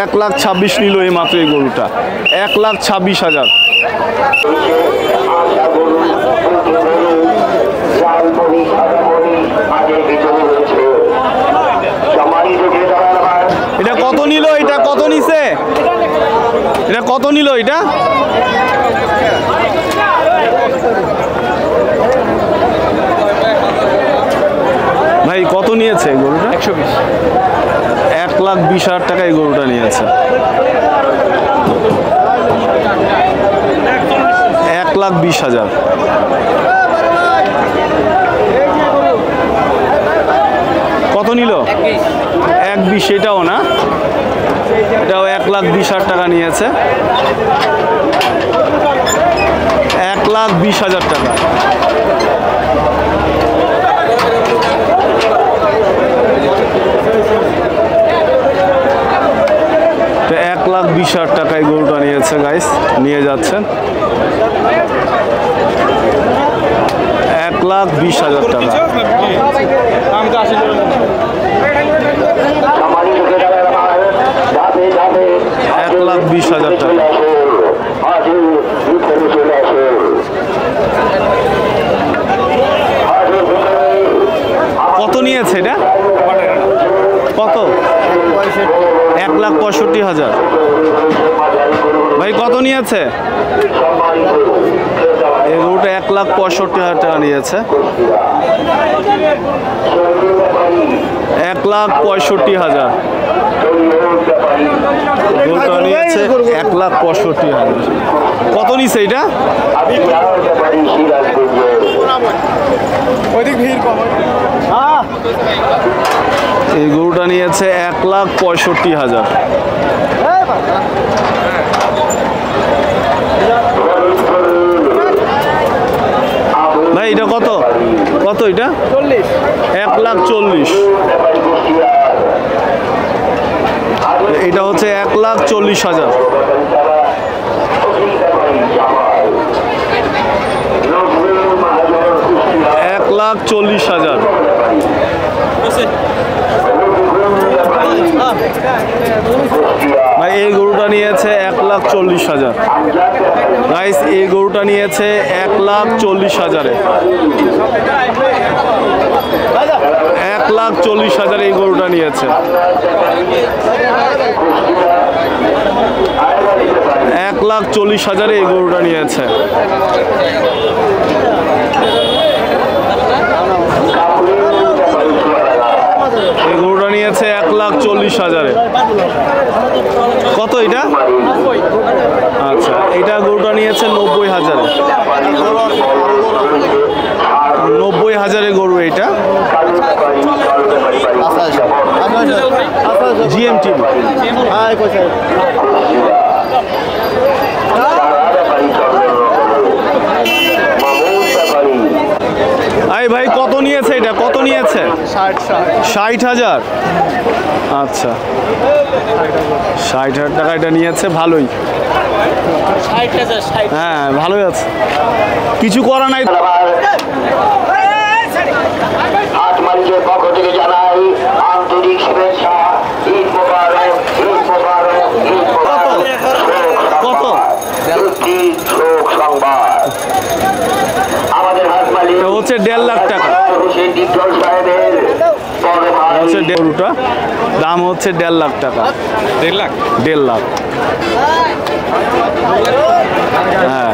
1,26,000 নিল এই মাত্র এই গরুটা। 1,26,000। এটা কত নিল? এটা কত নিছে? এটা কত নিল? এটা ভাই কত নিয়েছে এই গরুটা? 120। 1,20,000 টাকা এই গরুটা নিয়েছে। 1,20,000। কত নিল? 1,20,000। এটাও না, এটাও 1,20,000 টাকা নিয়েছে। 1,20,000 টাকা। তো 1,20,000 টাকায় গরুটা নিয়েছে গাইস, নিয়ে যাচ্ছেন। 1,20,000 টাকা। 1,20,000 টাকা। কত নিয়েছে এটা? কত? 1,65,000। ভাই কত নিয়েছে? এই গরুটা 1,65,000 টাকা নিয়েছে। 1,65,000 গরুটা নিয়ে হচ্ছে 1,65,000। কত নিছে এটা? এই গরুটা নিয়েছে 1,65,000। ভাই এটা কত কত এটা? 1,40,000। এটা হচ্ছে 1,40,000। 1,40,000। ভাই এই গরুটা নিয়েছে 1,40,000। গাইস এই গরুটা নিয়েছে 1,40,000। 1,40,000 এই গরুটা নিয়েছে। 1,40,000 এই গরুটা নিয়েছে। এই গরুটা নিয়েছে 1,40,000। কত এটা? আচ্ছা এটা গরুটা নিয়েছে 90,000। 90,000 গরু এটা। GMT। ভাই কত নিয়েছে এটা? কত নিয়েছে? 60,000। আচ্ছা 60,000 টাকা এটা নিয়েছে। ভালোই, হ্যাঁ ভালোই আছে, কিছু করা নাই। পক্ষ থেকে জানাই আন্তরিক শুভেচ্ছা। ঈদ মোবারক, ঈদ মোবারক, ঈদ মোবারক। কত? শোক সংবাদ আমাদের হাত মালিক হচ্ছে 1.5 লাখ টাকা। হোসেন ডিপজল সাহেবের হচ্ছে গরুটা দাম হচ্ছে 1.5 লাখ টাকা। 1.5 লাখ? 1.5 লাখ, হ্যাঁ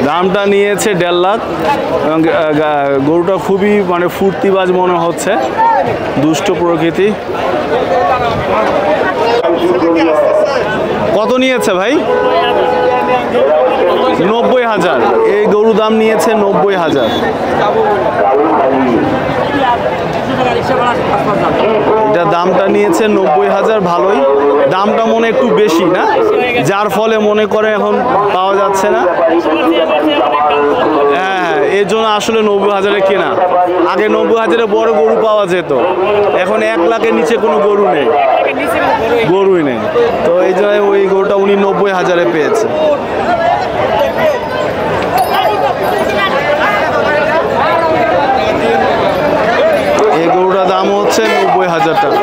দামটা নিয়েছে 1.5 লাখ। এবং গরুটা খুবই মানে ফুর্তিবাজ মনে হচ্ছে, দুষ্ট প্রকৃতি। কত নিয়েছে ভাই? 90,000। এই গরু দাম নিয়েছে 90,000। এটা দামটা নিয়েছে 90,000। ভালোই, দামটা মনে একটু বেশি না, যার ফলে মনে করে এখন পাওয়া যাচ্ছে না। হ্যাঁ এর জন্য আসলে 90,000 কেনা। আগে 90,000 বড় গরু পাওয়া যেত, এখন 1 লাখের নিচে কোনো গরু নেই, গরুই নেই। তো এই জন্য ওই গরুটা উনি 90,000 পেয়েছে। এই গরুটার দাম হচ্ছে 90,000 টাকা।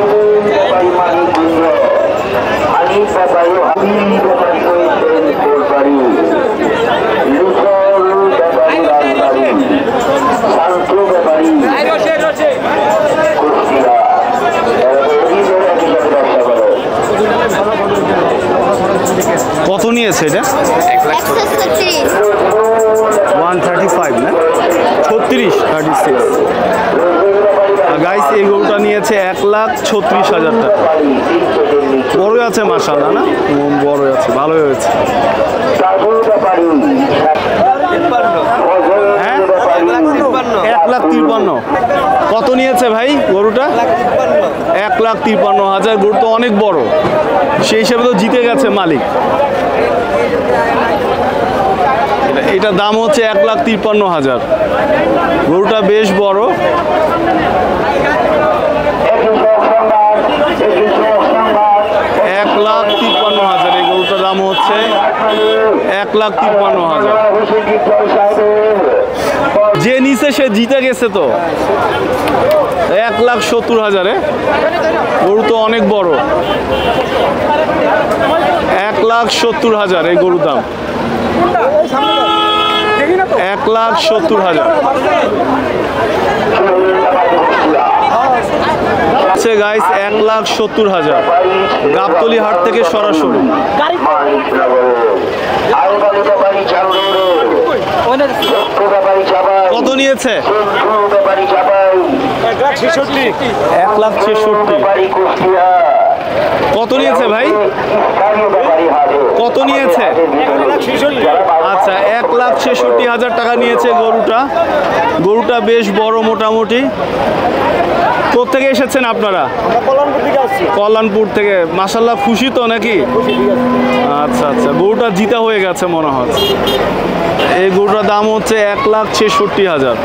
কত নিয়েছে এটা? 135 না 36, 36। গাইস এই গরুটা নিয়েছে 1,36,000 টাকা। বড় আছে মাশাআল্লাহ, না বড় আছে, ভালোই হয়েছে। হ্যাঁ 1,53,000। কত নিয়েছে ভাই গরুটা? 1,53,000। গরু তো অনেক বড়, সেই হিসেবে তো জিতে গেছে মালিক। এটার দাম হচ্ছে 1,53,000। গরুটা বেশ বড়। 1,53,000 এই গরুটার দাম হচ্ছে 1,53,000। যে নিচে সে জিতে গেছে তো। 1,70,000। গরু তো অনেক বড়। 1,70,000 এই গরুর দাম। 1,70,000। আচ্ছা গাইস 1,70,000 গাবতলী হাট থেকে সরাসরি। কত নিয়েছে? 1,66,000। 1,66,000। কত নিয়েছে ভাই? স্থানীয় ব্যাপারী হাটে কত নিয়েছে? আচ্ছা, 1,66,000 টাকা নিয়েছে গরুটা। গরুটা বেশ বড় মোটামুটি। কোত্থেকে এসেছেন আপনারা? আমরা কল্যাণপুর থেকে আসছি। কল্যাণপুর থেকে। মাশাল্লাহ, খুশি তো নাকি? আচ্ছা আচ্ছা, গরুটা জিতা হয়ে গেছে মনে হচ্ছে। এই গরুটার দাম হচ্ছে 1,66,000।